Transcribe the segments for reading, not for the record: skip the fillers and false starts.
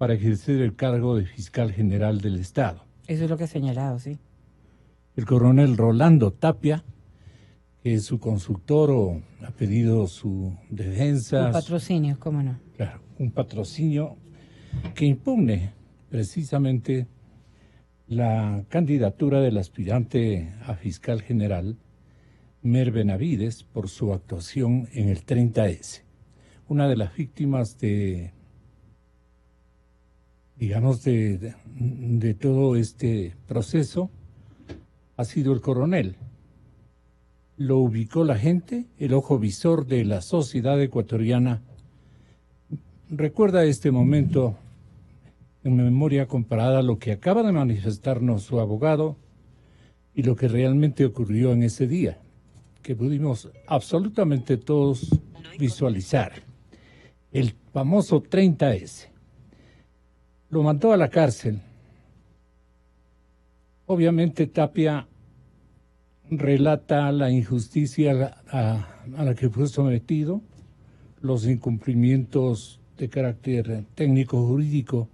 para ejercer el cargo de fiscal general del Estado. Eso es lo que ha señalado, sí. El coronel Rolando Tapia, que es su consultor, o ha pedido su defensa. Un patrocinio, cómo no. Claro, un patrocinio que impugne precisamente la candidatura del aspirante a fiscal general, Mer Benavides, por su actuación en el 30S. Una de las víctimas de todo este proceso ha sido el coronel. Lo ubicó la gente, el ojo visor de la sociedad ecuatoriana. Recuerda este momento en memoria comparada lo que acaba de manifestarnos su abogado y lo que realmente ocurrió en ese día, que pudimos absolutamente todos visualizar. El famoso 30S. Lo mandó a la cárcel. Obviamente Tapia relata la injusticia a la que fue sometido, los incumplimientos de carácter técnico-jurídico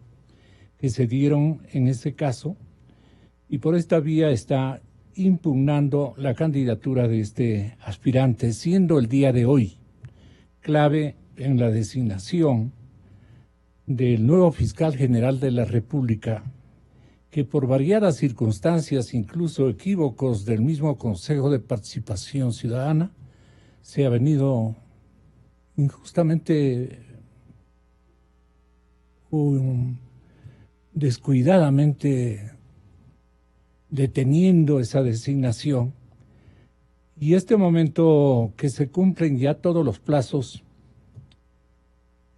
que se dieron en ese caso, y por esta vía está impugnando la candidatura de este aspirante, siendo el día de hoy clave en la designación del nuevo fiscal general de la República, que por variadas circunstancias, incluso equívocos del mismo Consejo de Participación Ciudadana, se ha venido injustamente descuidadamente deteniendo esa designación. Y este momento que se cumplen ya todos los plazos,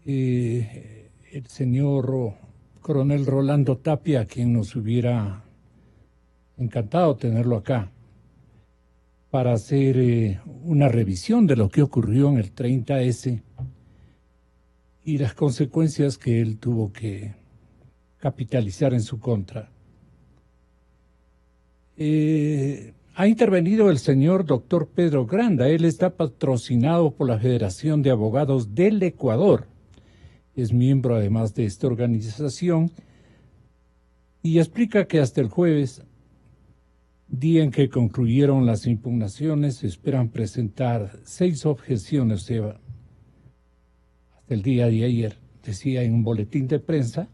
el señor coronel Rolando Tapia, a quien nos hubiera encantado tenerlo acá, para hacer una revisión de lo que ocurrió en el 30S y las consecuencias que él tuvo que capitalizar en su contra. Ha intervenido el señor doctor Pedro Granda. Él está patrocinado por la Federación de Abogados del Ecuador. Es miembro además de esta organización y explica que hasta el jueves, día en que concluyeron las impugnaciones, esperan presentar 6 objeciones. Hasta el día de ayer, decía en un boletín de prensa,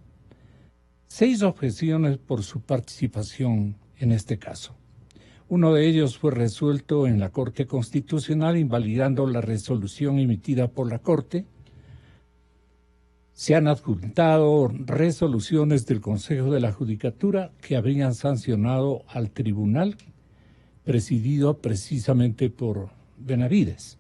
6 objeciones por su participación en este caso. Uno de ellos fue resuelto en la Corte Constitucional, invalidando la resolución emitida por la Corte. Se han adjuntado resoluciones del Consejo de la Judicatura que habrían sancionado al tribunal presidido precisamente por Benavides.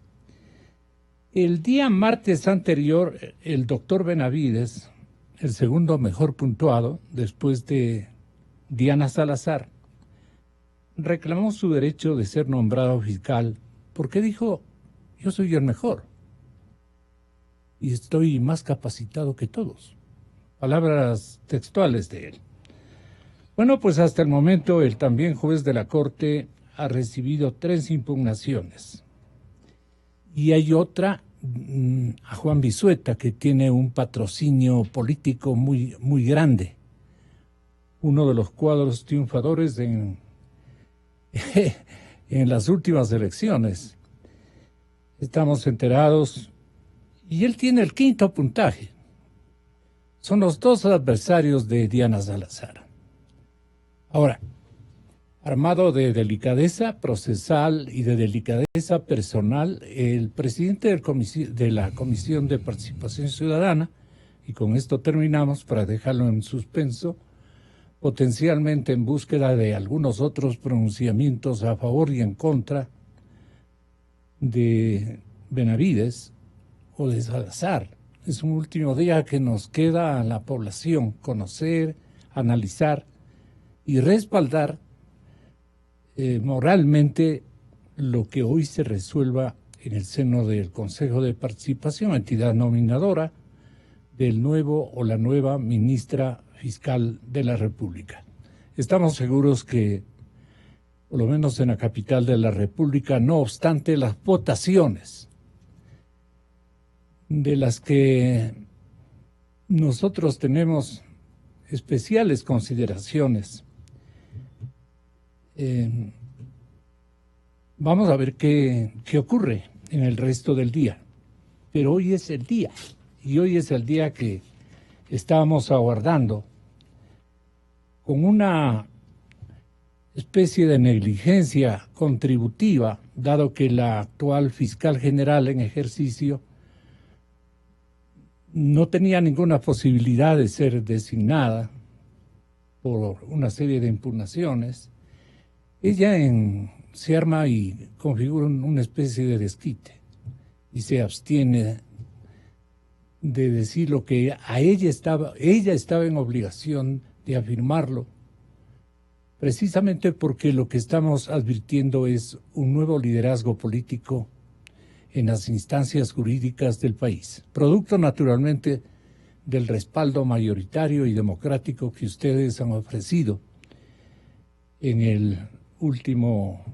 El día martes anterior, el doctor Benavides, el segundo mejor puntuado después de Diana Salazar, reclamó su derecho de ser nombrado fiscal porque dijo: yo soy el mejor y estoy más capacitado que todos. Palabras textuales de él. Bueno, pues hasta el momento el también juez de la Corte ha recibido 3 impugnaciones. Y hay otra a Juan Bisueta, que tiene un patrocinio político muy, muy grande. Uno de los cuadros triunfadores en las últimas elecciones. Estamos enterados. Y él tiene el 5º puntaje. Son los 2 adversarios de Diana Salazar. Ahora, armado de delicadeza procesal y de delicadeza personal, el presidente de la Comisión de Participación Ciudadana, y con esto terminamos para dejarlo en suspenso, potencialmente en búsqueda de algunos otros pronunciamientos a favor y en contra de Benavides o de Salazar. Es un último día que nos queda a la población conocer, analizar y respaldar moralmente lo que hoy se resuelva en el seno del Consejo de Participación, entidad nominadora del nuevo o la nueva ministra fiscal de la República. Estamos seguros que, por lo menos en la capital de la República, no obstante las votaciones de las que nosotros tenemos especiales consideraciones. Vamos a ver qué ocurre en el resto del día. Pero hoy es el día, y hoy es el día que estábamos aguardando con una especie de negligencia contributiva, dado que la actual fiscal general en ejercicio no tenía ninguna posibilidad de ser designada por una serie de impugnaciones. Ella se arma y configura una especie de desquite y se abstiene de decir lo que ella estaba en obligación de afirmarlo, precisamente porque lo que estamos advirtiendo es un nuevo liderazgo político en las instancias jurídicas del país, producto naturalmente del respaldo mayoritario y democrático que ustedes han ofrecido en el último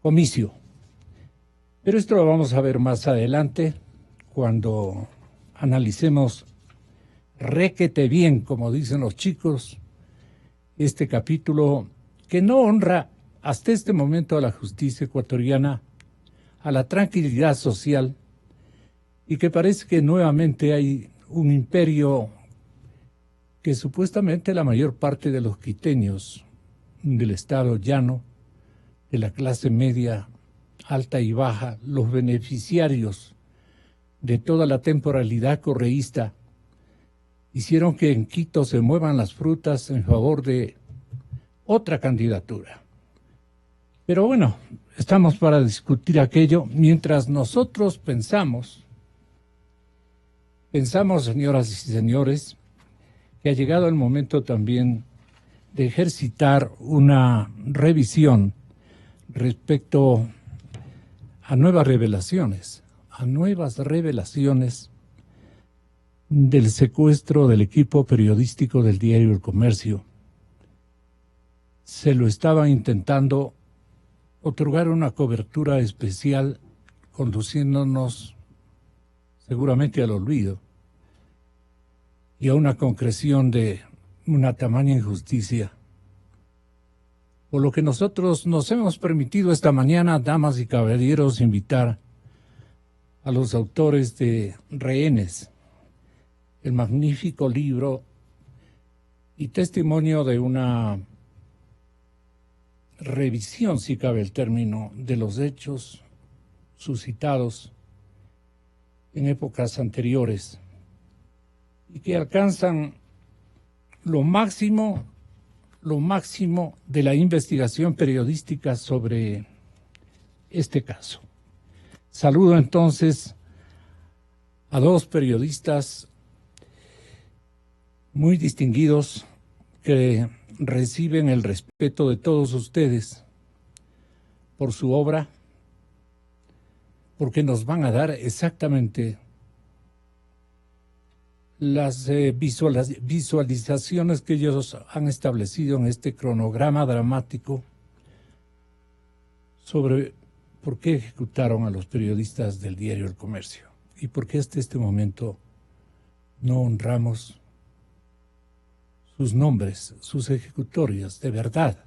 comicio. Pero esto lo vamos a ver más adelante cuando analicemos requete bien, como dicen los chicos, este capítulo que no honra hasta este momento a la justicia ecuatoriana, a la tranquilidad social, y que parece que nuevamente hay un imperio que supuestamente la mayor parte de los quiteños del estado llano, de la clase media, alta y baja, los beneficiarios de toda la temporalidad correísta, hicieron que en Quito se muevan las frutas en favor de otra candidatura. Pero bueno, estamos para discutir aquello mientras nosotros pensamos, señoras y señores, que ha llegado el momento también de ejercitar una revisión respecto a nuevas revelaciones del secuestro del equipo periodístico del diario El Comercio. Se lo estaba intentando otorgar una cobertura especial, conduciéndonos seguramente al olvido y a una concreción de una tamaña injusticia. Por lo que nosotros nos hemos permitido esta mañana, damas y caballeros, invitar a los autores de Rehenes, el magnífico libro y testimonio de una revisión, si cabe el término, de los hechos suscitados en épocas anteriores y que alcanzan lo máximo de la investigación periodística sobre este caso. Saludo entonces a dos periodistas muy distinguidos que reciben el respeto de todos ustedes por su obra, porque nos van a dar exactamente las visualizaciones que ellos han establecido en este cronograma dramático sobre por qué ejecutaron a los periodistas del diario El Comercio y por qué hasta este momento no honramos sus nombres, sus ejecutorias de verdad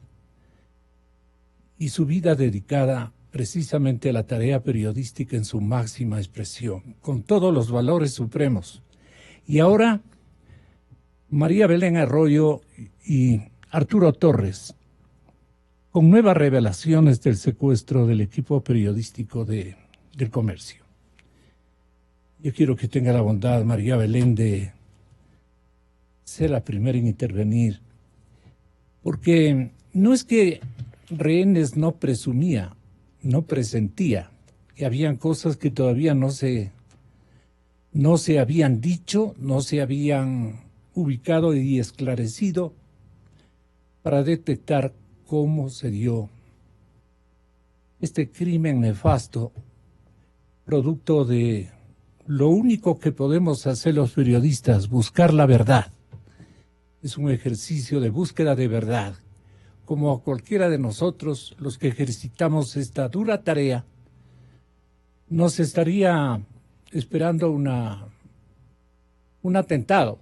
y su vida dedicada precisamente a la tarea periodística en su máxima expresión, con todos los valores supremos. Y ahora, María Belén Arroyo y Arturo Torres, con nuevas revelaciones del secuestro del equipo periodístico del Comercio. Yo quiero que tenga la bondad, María Belén, de ser la primera en intervenir, porque no es que Rehenes no presumía, no presentía que habían cosas que todavía no se habían dicho, no se habían ubicado y esclarecido para detectar cómo se dio este crimen nefasto, producto de lo único que podemos hacer los periodistas, buscar la verdad. Es un ejercicio de búsqueda de verdad, como a cualquiera de nosotros, los que ejercitamos esta dura tarea, nos estaría esperando un atentado,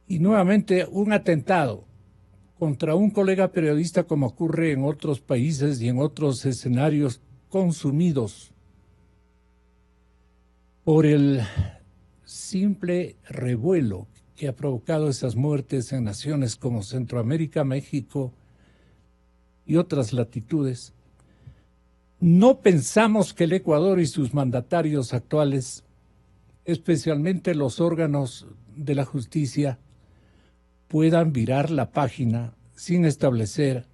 Y nuevamente un atentado contra un colega periodista, como ocurre en otros países y en otros escenarios consumidos por el simple revuelo que ha provocado esas muertes en naciones como Centroamérica, México y otras latitudes. No pensamos que el Ecuador y sus mandatarios actuales, especialmente los órganos de la justicia, puedan virar la página sin establecer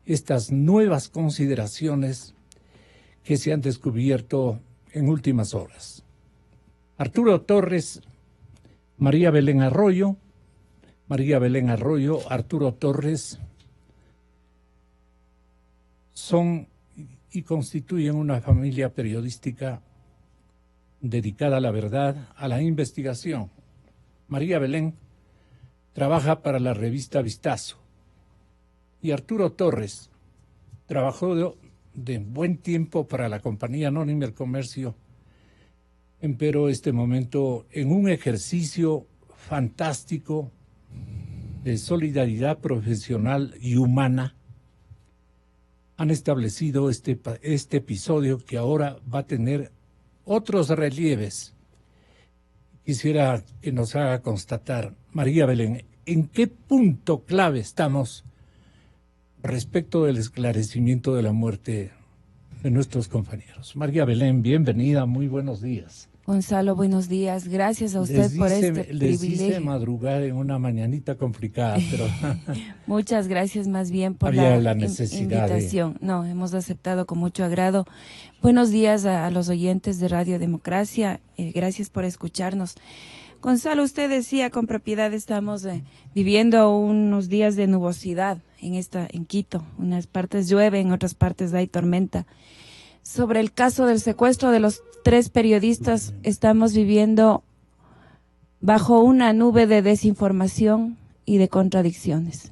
estas nuevas consideraciones que se han descubierto en últimas horas. Arturo Torres, María Belén Arroyo, Arturo Torres, son y constituyen una familia periodística dedicada a la verdad, a la investigación. María Belén trabaja para la revista Vistazo y Arturo Torres trabajó de buen tiempo para la Compañía Anónima del Comercio, pero este momento en un ejercicio fantástico de solidaridad profesional y humana han establecido este episodio que ahora va a tener otros relieves. Quisiera que nos haga constatar, María Belén, ¿en qué punto clave estamos respecto del esclarecimiento de la muerte de nuestros compañeros? María Belén, bienvenida, muy buenos días. Gonzalo, buenos días. Gracias a usted por este privilegio. Les hice madrugar en una mañanita complicada, pero muchas gracias más bien por la necesidad invitación. No, hemos aceptado con mucho agrado. Buenos días a los oyentes de Radio Democracia. Gracias por escucharnos. Gonzalo, usted decía con propiedad, estamos viviendo unos días de nubosidad en Quito. Unas partes llueve, en otras partes hay tormenta. Sobre el caso del secuestro de los 3 periodistas, estamos viviendo bajo una nube de desinformación y de contradicciones.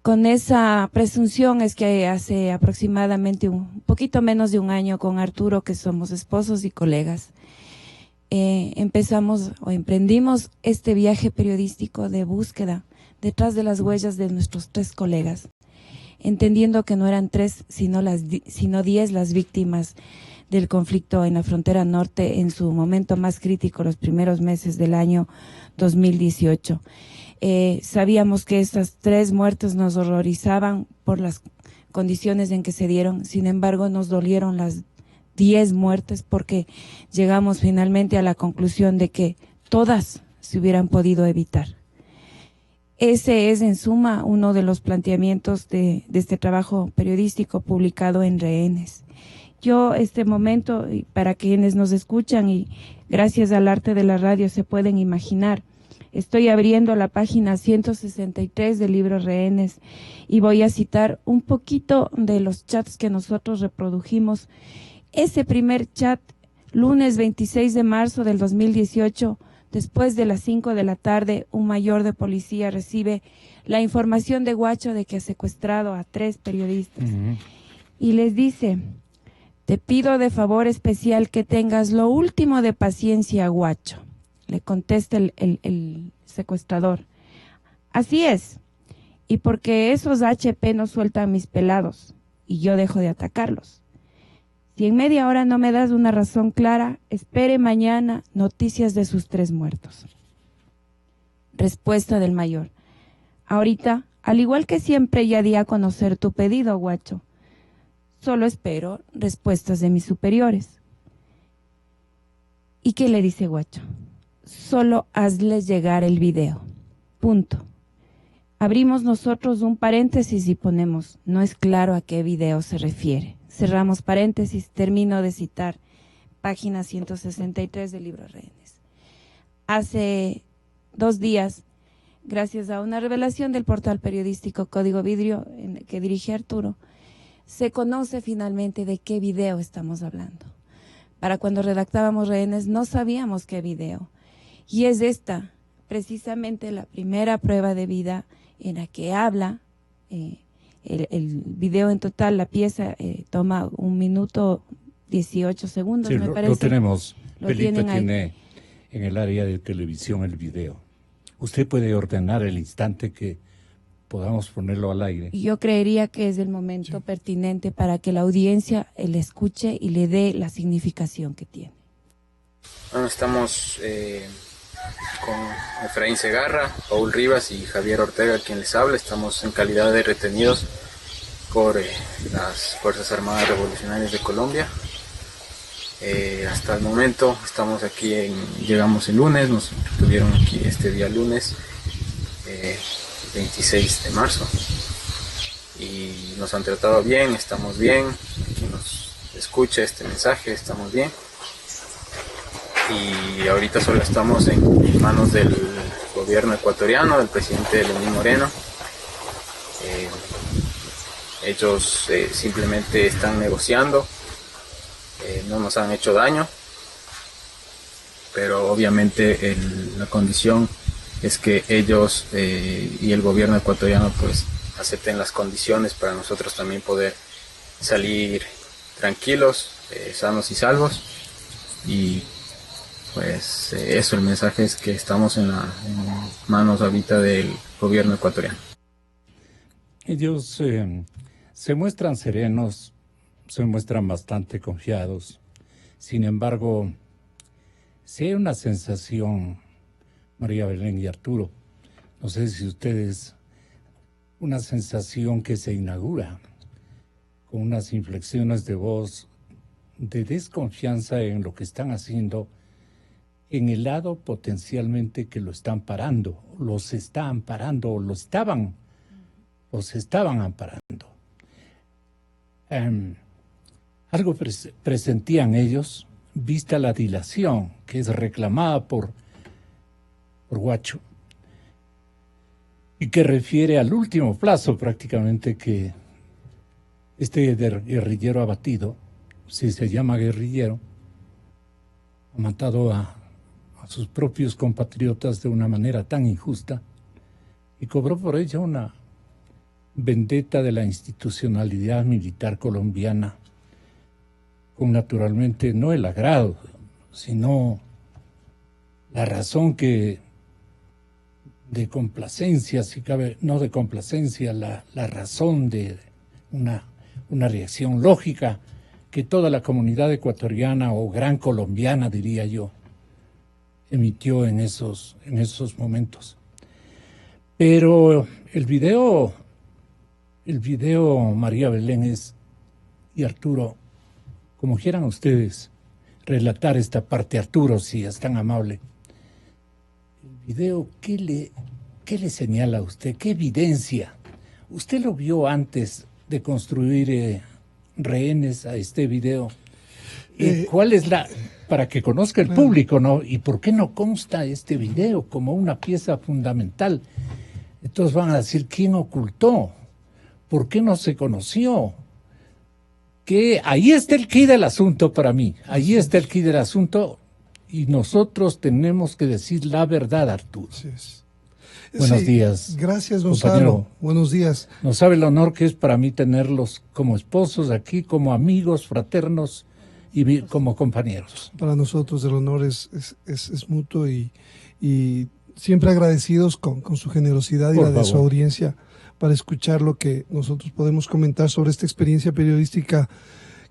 Con esa presunción es que hace aproximadamente un poquito menos de un año con Arturo, que somos esposos y colegas, emprendimos este viaje periodístico de búsqueda detrás de las huellas de nuestros 3 colegas, entendiendo que no eran 3, sino 10 las víctimas del conflicto en la frontera norte en su momento más crítico, los primeros meses del año 2018. Sabíamos que estas 3 muertes nos horrorizaban por las condiciones en que se dieron, sin embargo nos dolieron las 10 muertes porque llegamos finalmente a la conclusión de que todas se hubieran podido evitar. Ese es, en suma, uno de los planteamientos de este trabajo periodístico publicado en Rehenes. Yo, este momento, para quienes nos escuchan y gracias al arte de la radio se pueden imaginar, estoy abriendo la página 163 del libro Rehenes y voy a citar un poquito de los chats que nosotros reprodujimos. Ese primer chat, lunes 26 de marzo del 2018, después de las 5 de la tarde, un mayor de policía recibe la información de Guacho de que ha secuestrado a 3 periodistas. Y les dice: te pido de favor especial que tengas lo último de paciencia, Guacho. Le contesta el secuestrador: así es, y porque esos HP no sueltan mis pelados, y yo dejo de atacarlos. Si en media hora no me das una razón clara, espere mañana noticias de sus 3 muertos. Respuesta del mayor: ahorita, al igual que siempre, ya di a conocer tu pedido, Guacho. Solo espero respuestas de mis superiores. ¿Y qué le dice Guacho? Solo hazles llegar el video. Punto. Abrimos nosotros un paréntesis y ponemos: no es claro a qué video se refiere. Cerramos paréntesis, termino de citar página 163 del libro Rehenes. Hace 2 días, gracias a una revelación del portal periodístico Código Vidrio, que dirige Arturo, se conoce finalmente de qué video estamos hablando. Para cuando redactábamos Rehenes no sabíamos qué video. Y es esta, precisamente la primera prueba de vida en la que habla. El video en total, la pieza, toma 1 minuto 18 segundos, sí, me parece. Lo tenemos. Lo Felipe tiene en el área de televisión el video. Usted puede ordenar el instante que podamos ponerlo al aire. Yo creería que es el momento pertinente para que la audiencia le escuche y le dé la significación que tiene. Bueno, estamos con Efraín Segarra, Paul Rivas y Javier Ortega, quien les habla. Estamos en calidad de retenidos por las Fuerzas Armadas Revolucionarias de Colombia. Hasta el momento estamos aquí, llegamos el lunes, nos tuvieron aquí este día lunes, 26 de marzo, y nos han tratado bien, estamos bien. Quien nos escucha este mensaje, estamos bien. Y ahorita solo estamos en manos del gobierno ecuatoriano, del presidente Lenín Moreno. Ellos simplemente están negociando, no nos han hecho daño, pero obviamente la condición es que ellos y el gobierno ecuatoriano pues acepten las condiciones para nosotros también poder salir tranquilos, sanos y salvos. Y pues eso, el mensaje es que estamos en manos ahorita del gobierno ecuatoriano. Ellos se muestran serenos, se muestran bastante confiados. Sin embargo, sí hay una sensación, María Belén y Arturo, no sé si ustedes, una sensación que se inaugura con unas inflexiones de voz de desconfianza en lo que están haciendo, en el lado potencialmente que lo están parando, los está amparando, o los estaban amparando. Algo presentían ellos, vista la dilación que es reclamada por Guacho, y que refiere al último plazo prácticamente que este guerrillero abatido, si se llama guerrillero, ha matado a sus propios compatriotas de una manera tan injusta y cobró por ello una vendetta de la institucionalidad militar colombiana, con naturalmente no el agrado, sino la razón que de complacencia, si cabe, no de complacencia, la razón de una reacción lógica que toda la comunidad ecuatoriana o gran colombiana, diría yo, emitió en esos momentos. Pero el video María Belén y Arturo, como quieran ustedes relatar esta parte, Arturo, si es tan amable. El video, ¿qué le señala a usted? ¿Qué evidencia? ¿Usted lo vio antes de construir rehenes a este video? ¿Cuál es para que conozca el público, ¿no? ¿Y por qué no consta este video como una pieza fundamental? Entonces van a decir, ¿quién ocultó? ¿Por qué no se conoció? Que ahí está el quid del asunto para mí. Ahí está el quid del asunto y nosotros tenemos que decir la verdad, Arturo. Sí, es. Buenos días. Gracias, Gonzalo. Compañero. Buenos días. No sabe el honor que es para mí tenerlos como esposos aquí, como amigos, fraternos y como compañeros. Para nosotros el honor es mutuo y siempre agradecidos con su generosidad y de su audiencia para escuchar lo que nosotros podemos comentar sobre esta experiencia periodística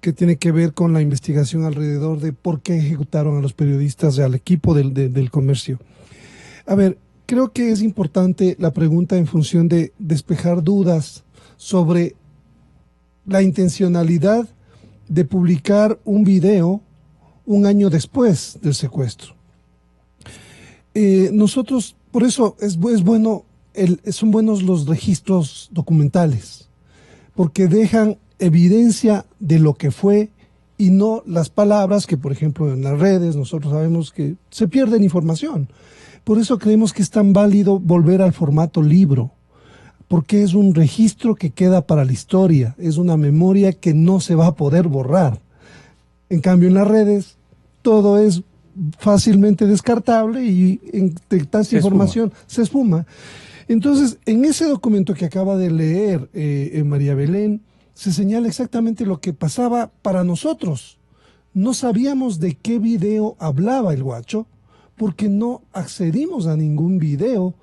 que tiene que ver con la investigación alrededor de por qué ejecutaron a los periodistas, al equipo del comercio. A ver, creo que es importante la pregunta en función de despejar dudas sobre la intencionalidad de publicar un video un año después del secuestro. Nosotros, por eso es bueno, son buenos los registros documentales, porque dejan evidencia de lo que fue y no las palabras que, por ejemplo, en las redes nosotros sabemos que se pierden información. Por eso creemos que es tan válido volver al formato libro, porque es un registro que queda para la historia, es una memoria que no se va a poder borrar. En cambio, en las redes todo es fácilmente descartable y entre tanta información se esfuma. Entonces, en ese documento que acaba de leer María Belén, se señala exactamente lo que pasaba para nosotros. No sabíamos de qué video hablaba el Guacho, porque no accedimos a ningún video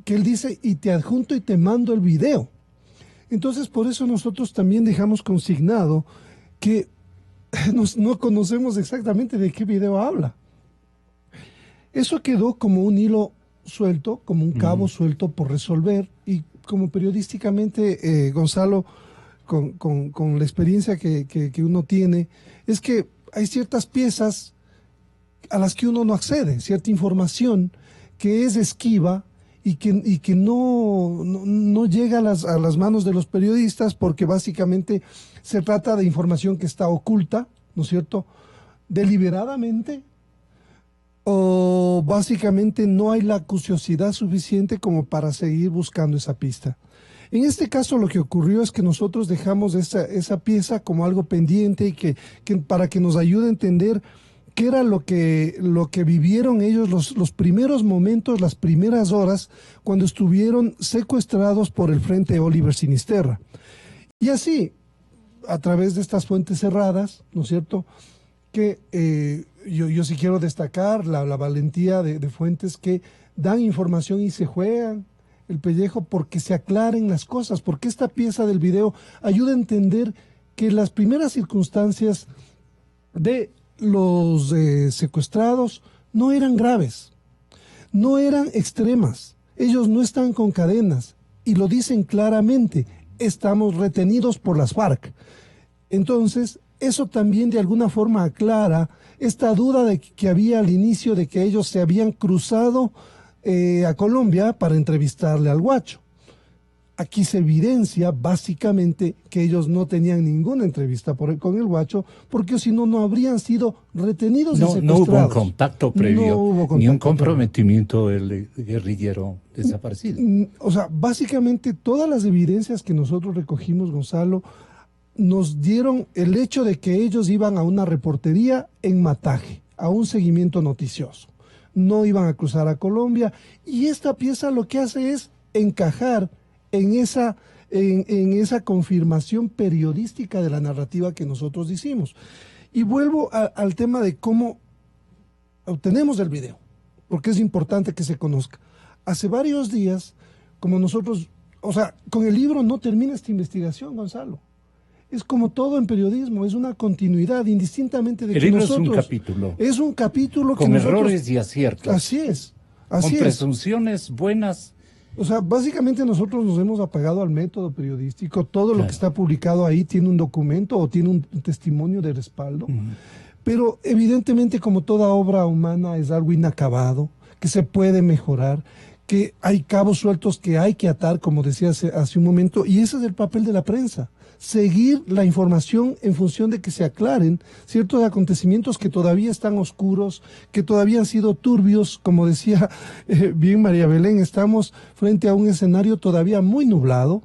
que él dice, y te adjunto y te mando el video. Entonces, por eso nosotros también dejamos consignado que no conocemos exactamente de qué video habla. Eso quedó como un hilo suelto, como un cabo suelto por resolver, y como periodísticamente, Gonzalo, con la experiencia que uno tiene, es que hay ciertas piezas a las que uno no accede, cierta información que es esquiva y que no llega a las manos de los periodistas, porque básicamente se trata de información que está oculta, ¿no es cierto?, deliberadamente, o básicamente no hay la curiosidad suficiente como para seguir buscando esa pista. En este caso lo que ocurrió es que nosotros dejamos esa pieza como algo pendiente, y que para que nos ayude a entender qué era lo que vivieron ellos los primeros momentos, las primeras horas, cuando estuvieron secuestrados por el Frente Oliver Sinisterra. Y así, a través de estas fuentes cerradas, ¿no es cierto?, que yo sí quiero destacar la valentía de fuentes que dan información y se juegan el pellejo porque se aclaren las cosas, porque esta pieza del video ayuda a entender que las primeras circunstancias de los secuestrados no eran graves, no eran extremas, ellos no están con cadenas, y lo dicen claramente: estamos retenidos por las FARC. Entonces, eso también de alguna forma aclara esta duda que había al inicio de que ellos se habían cruzado a Colombia para entrevistarle al Guacho. Aquí se evidencia básicamente que ellos no tenían ninguna entrevista con el Guacho, porque si no, no habrían sido retenidos y secuestrados. No hubo un contacto previo, no hubo contacto, ni un comprometimiento del guerrillero desaparecido. O sea, básicamente todas las evidencias que nosotros recogimos, Gonzalo, nos dieron el hecho de que ellos iban a una reportería en Mataje, a un seguimiento noticioso. No iban a cruzar a Colombia, y esta pieza lo que hace es encajar en esa confirmación periodística de la narrativa que nosotros hicimos. Y vuelvo al tema de cómo obtenemos el video, porque es importante que se conozca. Hace varios días, como nosotros, o sea, con el libro no termina esta investigación, Gonzalo. Es como todo en periodismo, es una continuidad, indistintamente de que nosotros... El libro es un capítulo. Es un capítulo con errores y aciertos. Así es. Así con es. presunciones buenas. O sea, básicamente nosotros nos hemos apagado al método periodístico. Todo lo que está publicado ahí tiene un documento o tiene un testimonio de respaldo. Pero evidentemente, como toda obra humana, es algo inacabado, que se puede mejorar, que hay cabos sueltos que hay que atar, como decía hace un momento, y ese es el papel de la prensa. Seguir la información en función de que se aclaren ciertos acontecimientos que todavía están oscuros, que todavía han sido turbios. Como decía bien María Belén, estamos frente a un escenario todavía muy nublado,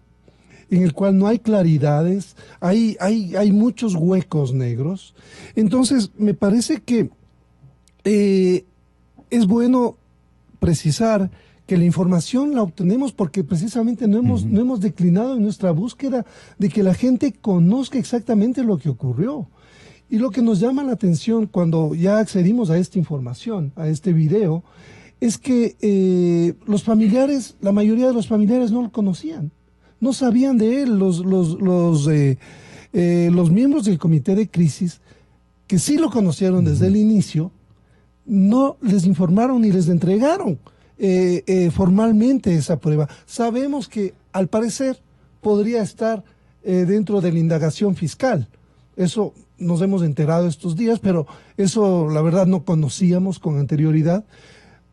en el cual no hay claridades, hay muchos huecos negros. Entonces, me parece que es bueno precisar que la información la obtenemos porque precisamente no hemos declinado en nuestra búsqueda de que la gente conozca exactamente lo que ocurrió. Y lo que nos llama la atención cuando ya accedimos a esta información, a este video, es que los familiares, la mayoría de los familiares no lo conocían, no sabían de él. Los miembros del comité de crisis, que sí lo conocieron desde el inicio, no les informaron ni les entregaron formalmente esa prueba. Sabemos que al parecer podría estar dentro de la indagación fiscal. Eso nos hemos enterado estos días, pero eso la verdad no conocíamos con anterioridad.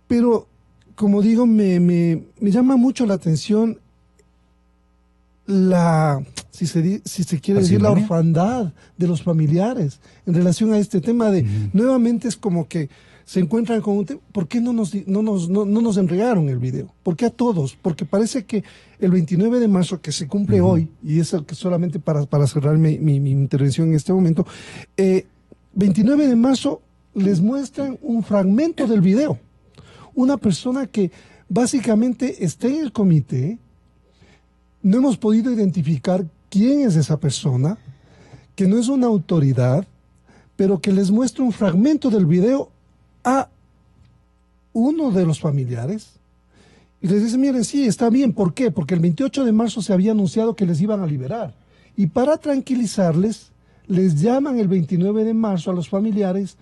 Pero como digo, me llama mucho la atención si se quiere decir, la orfandad de los familiares en relación a este tema de, nuevamente es como que se encuentran con un tema. ¿Por qué no nos entregaron el video? ¿Por qué a todos? Porque parece que el 29 de marzo, que se cumple hoy, y eso que solamente para cerrar mi intervención en este momento, 29 de marzo les muestran un fragmento del video. Una persona que básicamente está en el comité, no hemos podido identificar quién es esa persona, que no es una autoridad, pero que les muestra un fragmento del video a uno de los familiares, Y les dice, miren, sí, está bien. ¿Por qué? Porque el 28 de marzo se había anunciado que les iban a liberar. Y para tranquilizarles, les llaman el 29 de marzo a los familiares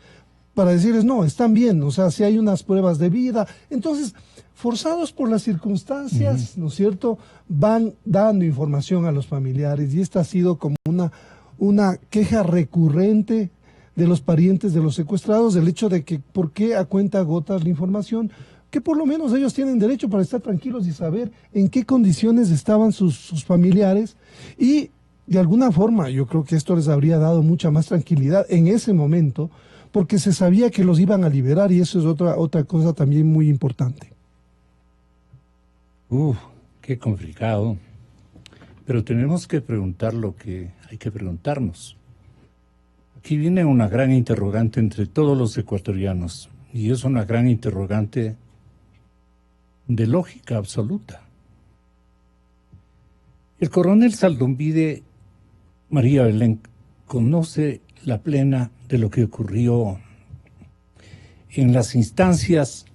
para decirles, no, están bien, o sea, si hay unas pruebas de vida. Entonces, forzados por las circunstancias, ¿no es cierto?, van dando información a los familiares. Y esta ha sido como una queja recurrente de los parientes de los secuestrados, del hecho de que, ¿por qué a cuenta gotas la información? Que por lo menos ellos tienen derecho para estar tranquilos y saber en qué condiciones estaban sus familiares, y de alguna forma yo creo que esto les habría dado mucha más tranquilidad en ese momento, porque se sabía que los iban a liberar, y eso es otra cosa también muy importante. Qué complicado. Pero tenemos que preguntar lo que hay que preguntarnos. Aquí viene una gran interrogante entre todos los ecuatorianos, y es una gran interrogante de lógica absoluta. El coronel Saldumbide, María Belén, conoce la plena de lo que ocurrió en las instancias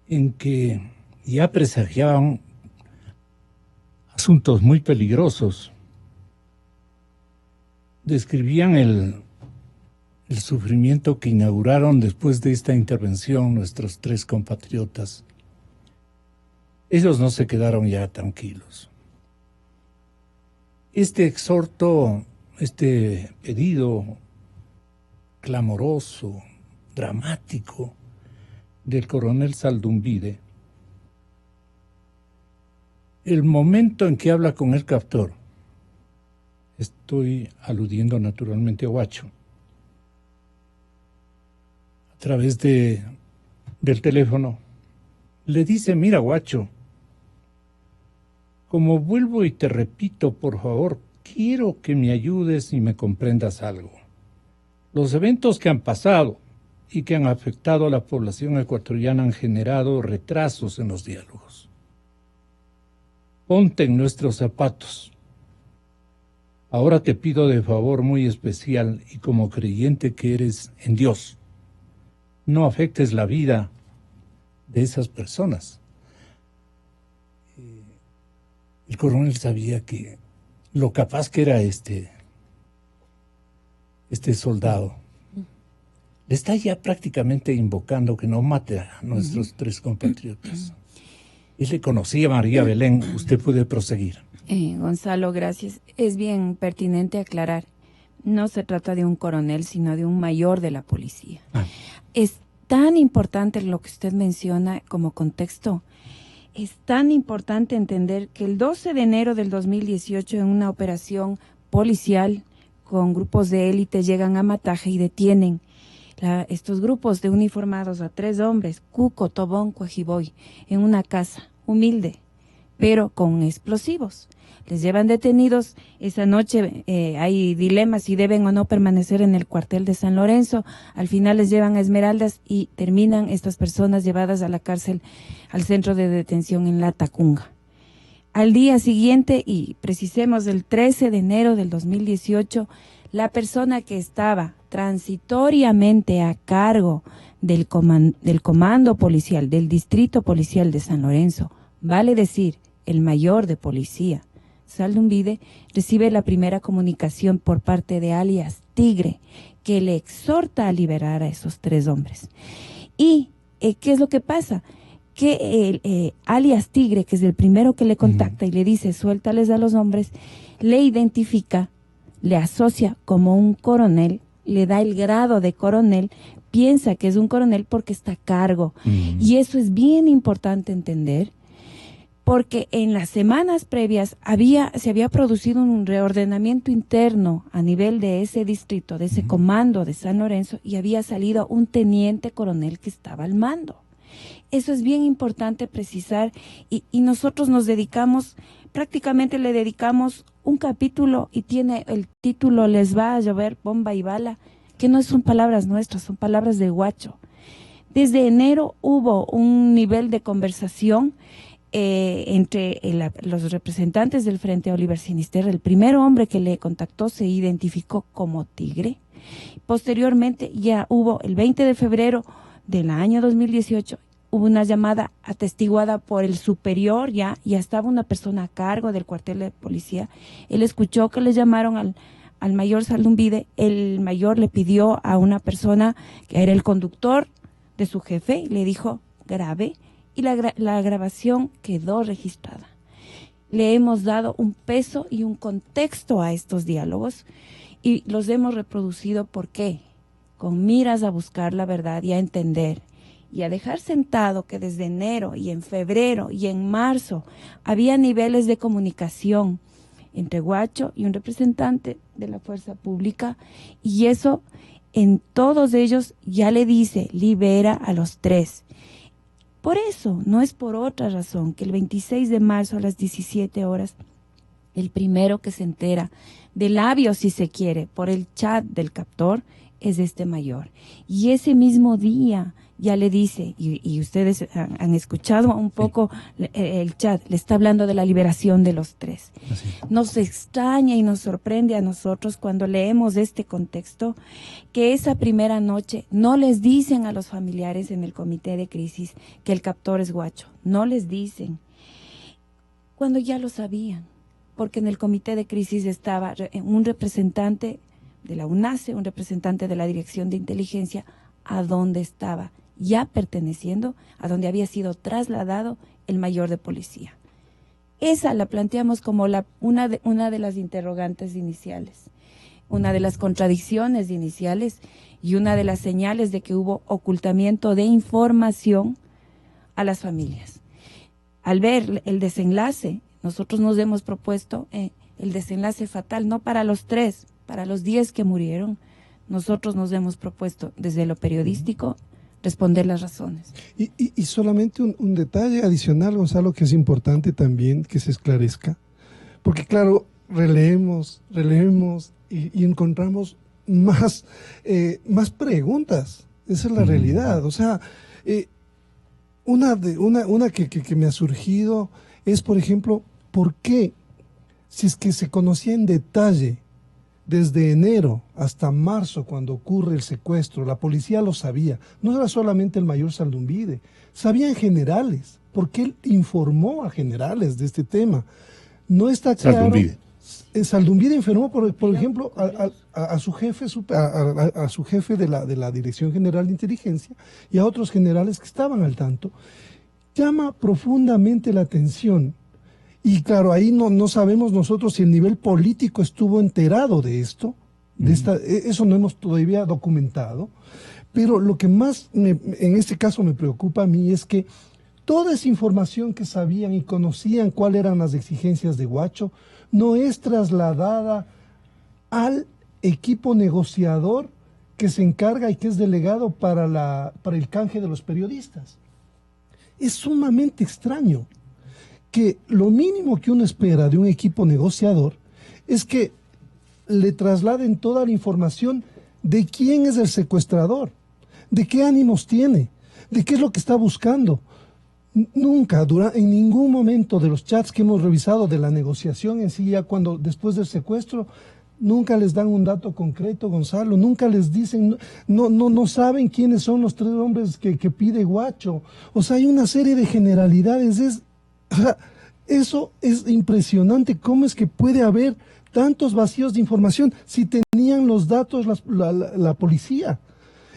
en que ya presagiaban asuntos muy peligrosos. Describían el sufrimiento que inauguraron después de esta intervención nuestros 3 compatriotas. Ellos no se quedaron ya tranquilos. Este exhorto, este pedido clamoroso, dramático del coronel Saldumbide, el momento en que habla con el captor, estoy aludiendo naturalmente a Guacho, a través del teléfono, le dice, mira Guacho, como vuelvo y te repito, por favor, quiero que me ayudes y me comprendas algo. Los eventos que han pasado y que han afectado a la población ecuatoriana han generado retrasos en los diálogos. Ponte en nuestros zapatos. Ahora te pido de favor muy especial y como creyente que eres en Dios, no afectes la vida de esas personas. El coronel sabía que lo capaz que era este soldado. Le está ya prácticamente invocando que no mate a nuestros 3 compatriotas. Él le conocía a María Belén. Usted puede proseguir. Gonzalo, gracias. Es bien pertinente aclarar. No se trata de un coronel, sino de un mayor de la policía. Es tan importante lo que usted menciona como contexto. Es tan importante entender que el 12 de enero del 2018, en una operación policial con grupos de élite, llegan a Mataje y detienen estos grupos de uniformados a 3 hombres, Cuco, Tobón, Cuajiboy, en una casa humilde, pero con explosivos. Les llevan detenidos. Esa noche hay dilemas si deben o no permanecer en el cuartel de San Lorenzo. Al final les llevan a Esmeraldas y terminan estas personas llevadas a la cárcel, al centro de detención en La Tacunga. Al día siguiente, y precisemos el 13 de enero del 2018, la persona que estaba transitoriamente a cargo del comando policial, del distrito policial de San Lorenzo, vale decir, el mayor de policía, Saldumbide, recibe la primera comunicación por parte de alias Tigre, que le exhorta a liberar a esos 3 hombres. Y, ¿qué es lo que pasa? Que alias Tigre, que es el primero que le contacta y le dice, suéltales a los hombres, le identifica, le asocia como un coronel, le da el grado de coronel, piensa que es un coronel porque está a cargo. Y eso es bien importante entender, porque en las semanas previas se había producido un reordenamiento interno a nivel de ese distrito, de ese comando de San Lorenzo, y había salido un teniente coronel que estaba al mando. Eso es bien importante precisar, y nosotros nos dedicamos, prácticamente le dedicamos un capítulo y tiene el título Les va a llover bomba y bala, que no son palabras nuestras, son palabras de Guacho. Desde enero hubo un nivel de conversación entre los representantes del Frente Oliver Sinisterra. El primer hombre que le contactó se identificó como Tigre. Posteriormente ya hubo, el 20 de febrero del año 2018, hubo una llamada atestiguada por el superior, ya estaba una persona a cargo del cuartel de policía. Él escuchó que le llamaron al mayor Saldumbide. El mayor le pidió a una persona que era el conductor de su jefe y le dijo grabe, y la grabación quedó registrada. Le hemos dado un peso y un contexto a estos diálogos y los hemos reproducido. ¿Por qué? Con miras a buscar la verdad y a entender y a dejar sentado que desde enero y en febrero y en marzo había niveles de comunicación entre Guacho y un representante de la fuerza pública, y eso en todos ellos ya le dice, libera a los 3. Por eso, no es por otra razón, que el 26 de marzo a las 17 horas, el primero que se entera, de labios si se quiere, por el chat del captor, es este mayor. Y ese mismo día ya le dice, y ustedes han escuchado un poco el chat, le está hablando de la liberación de los 3. Así. Nos extraña y nos sorprende a nosotros cuando leemos este contexto, que esa primera noche no les dicen a los familiares en el comité de crisis que el captor es Guacho, no les dicen, cuando ya lo sabían, porque en el comité de crisis estaba un representante de la UNACE, un representante de la Dirección de Inteligencia, a donde estaba, ya perteneciendo a donde había sido trasladado el mayor de policía. Esa la planteamos como una de las interrogantes iniciales, una de las contradicciones iniciales y una de las señales de que hubo ocultamiento de información a las familias. Al ver el desenlace, nosotros nos hemos propuesto el desenlace fatal, no para los 3, para los 10 que murieron. Nosotros nos hemos propuesto desde lo periodístico responder las razones. Y solamente un detalle adicional, Gonzalo, que es importante también que se esclarezca, porque claro, releemos y encontramos más preguntas. Esa es la realidad. O sea, una que me ha surgido es, por ejemplo, ¿por qué, si es que se conocía en detalle desde enero hasta marzo, cuando ocurre el secuestro, la policía lo sabía? No era solamente el mayor Saldumbide, sabían generales, porque él informó a generales de este tema. No está claro. Saldumbide. Saldumbide informó, por ejemplo, a su jefe, a su jefe de la Dirección General de Inteligencia y a otros generales que estaban al tanto. Llama profundamente la atención. Y claro, ahí no sabemos nosotros si el nivel político estuvo enterado de esto, eso no hemos todavía documentado, pero lo que más en este caso me preocupa a mí es que toda esa información que sabían y conocían cuáles eran las exigencias de Guacho no es trasladada al equipo negociador que se encarga y que es delegado para el canje de los periodistas. Es sumamente extraño que lo mínimo que uno espera de un equipo negociador es que le trasladen toda la información de quién es el secuestrador, de qué ánimos tiene, de qué es lo que está buscando. Nunca, en ningún momento de los chats que hemos revisado de la negociación en sí, ya después del secuestro, nunca les dan un dato concreto, Gonzalo, nunca les dicen, no saben quiénes son los 3 hombres que pide Guacho. O sea, hay una serie de generalidades. Eso es impresionante. ¿Cómo es que puede haber tantos vacíos de información si tenían los datos la policía?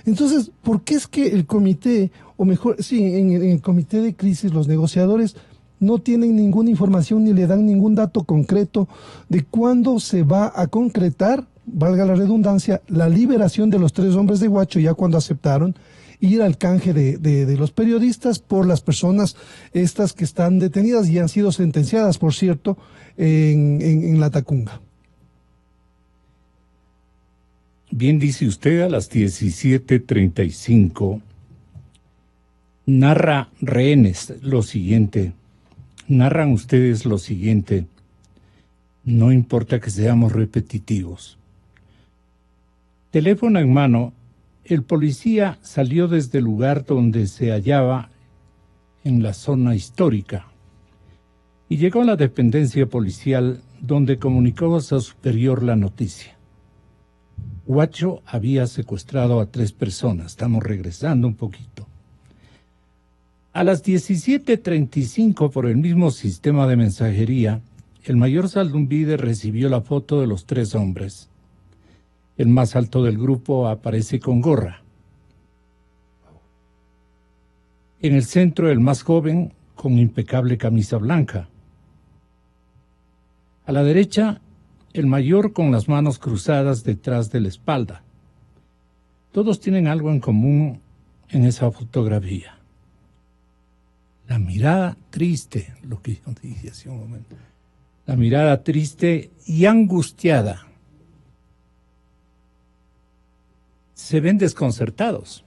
Entonces, ¿por qué es que el comité, o mejor, sí, en el comité de crisis, los negociadores no tienen ninguna información ni le dan ningún dato concreto de cuándo se va a concretar, valga la redundancia, la liberación de los 3 hombres de Guacho, ya cuando aceptaron ir al canje de los periodistas por las personas estas que están detenidas y han sido sentenciadas, por cierto, en La Tacunga? Bien, dice usted, a las 17:35, narran ustedes lo siguiente, no importa que seamos repetitivos. Teléfono en mano, el policía salió desde el lugar donde se hallaba en la zona histórica y llegó a la dependencia policial, donde comunicó a su superior la noticia. Guacho había secuestrado a 3 personas. Estamos regresando un poquito. A las 17:35, por el mismo sistema de mensajería, el mayor Zaldumbide recibió la foto de los 3 hombres. El más alto del grupo aparece con gorra. En el centro, el más joven, con impecable camisa blanca. A la derecha, el mayor con las manos cruzadas detrás de la espalda. Todos tienen algo en común en esa fotografía. La mirada triste, lo que yo dije hace un momento. La mirada triste y angustiada. Se ven desconcertados.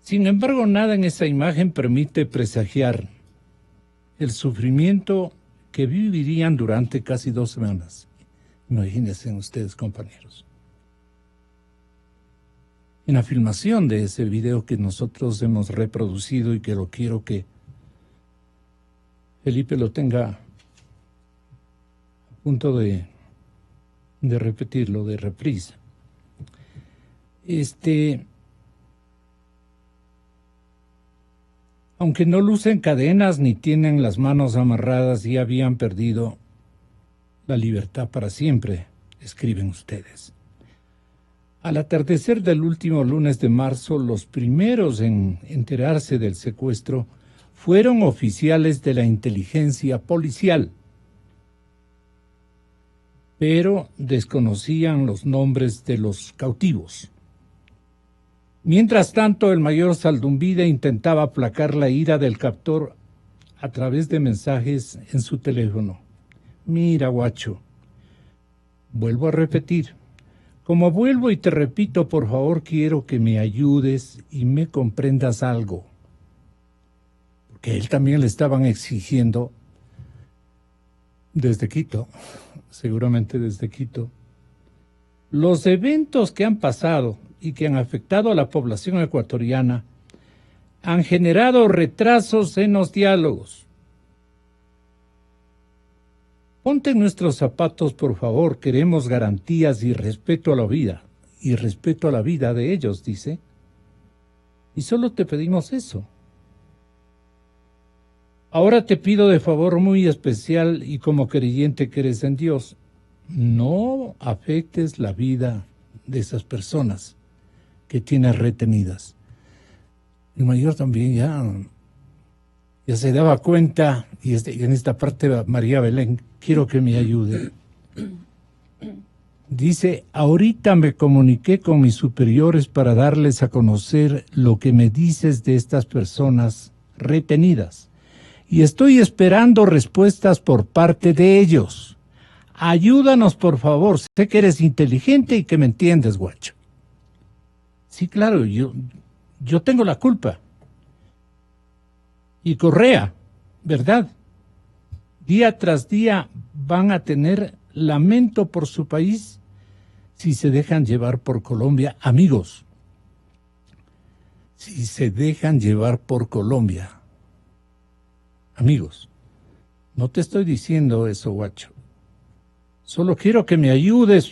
Sin embargo, nada en esa imagen permite presagiar el sufrimiento que vivirían durante casi 2 semanas. Imagínense ustedes, compañeros. En la filmación de ese video que nosotros hemos reproducido y que lo quiero que Felipe lo tenga a punto de repetirlo, de reprisa. Aunque no lucen cadenas ni tienen las manos amarradas, ya habían perdido la libertad para siempre, escriben ustedes. Al atardecer del último lunes de marzo, los primeros en enterarse del secuestro fueron oficiales de la inteligencia policial, pero desconocían los nombres de los cautivos. Mientras tanto, el mayor Zaldumbide intentaba aplacar la ira del captor a través de mensajes en su teléfono. Mira, guacho, vuelvo a repetir. Como vuelvo y te repito, por favor, quiero que me ayudes y me comprendas algo. Porque él también le estaban exigiendo desde Quito, seguramente desde Quito, los eventos que han pasado y que han afectado a la población ecuatoriana han generado retrasos en los diálogos. Ponte en nuestros zapatos, por favor, queremos garantías y respeto a la vida, y respeto a la vida de ellos, dice. Y solo te pedimos eso. Ahora te pido de favor muy especial y como creyente que eres en Dios, no afectes la vida de esas personas que tienes retenidas. El mayor también ya se daba cuenta, y en esta parte María Belén, quiero que me ayude. Dice, ahorita me comuniqué con mis superiores para darles a conocer lo que me dices de estas personas retenidas. Y estoy esperando respuestas por parte de ellos. Ayúdanos, por favor. Sé que eres inteligente y que me entiendes, guacho. Sí, claro, yo tengo la culpa. Y Correa, ¿verdad? Día tras día van a tener lamento por su país si se dejan llevar por Colombia. Amigos, si se dejan llevar por Colombia. Amigos, no te estoy diciendo eso, guacho. Solo quiero que me ayudes.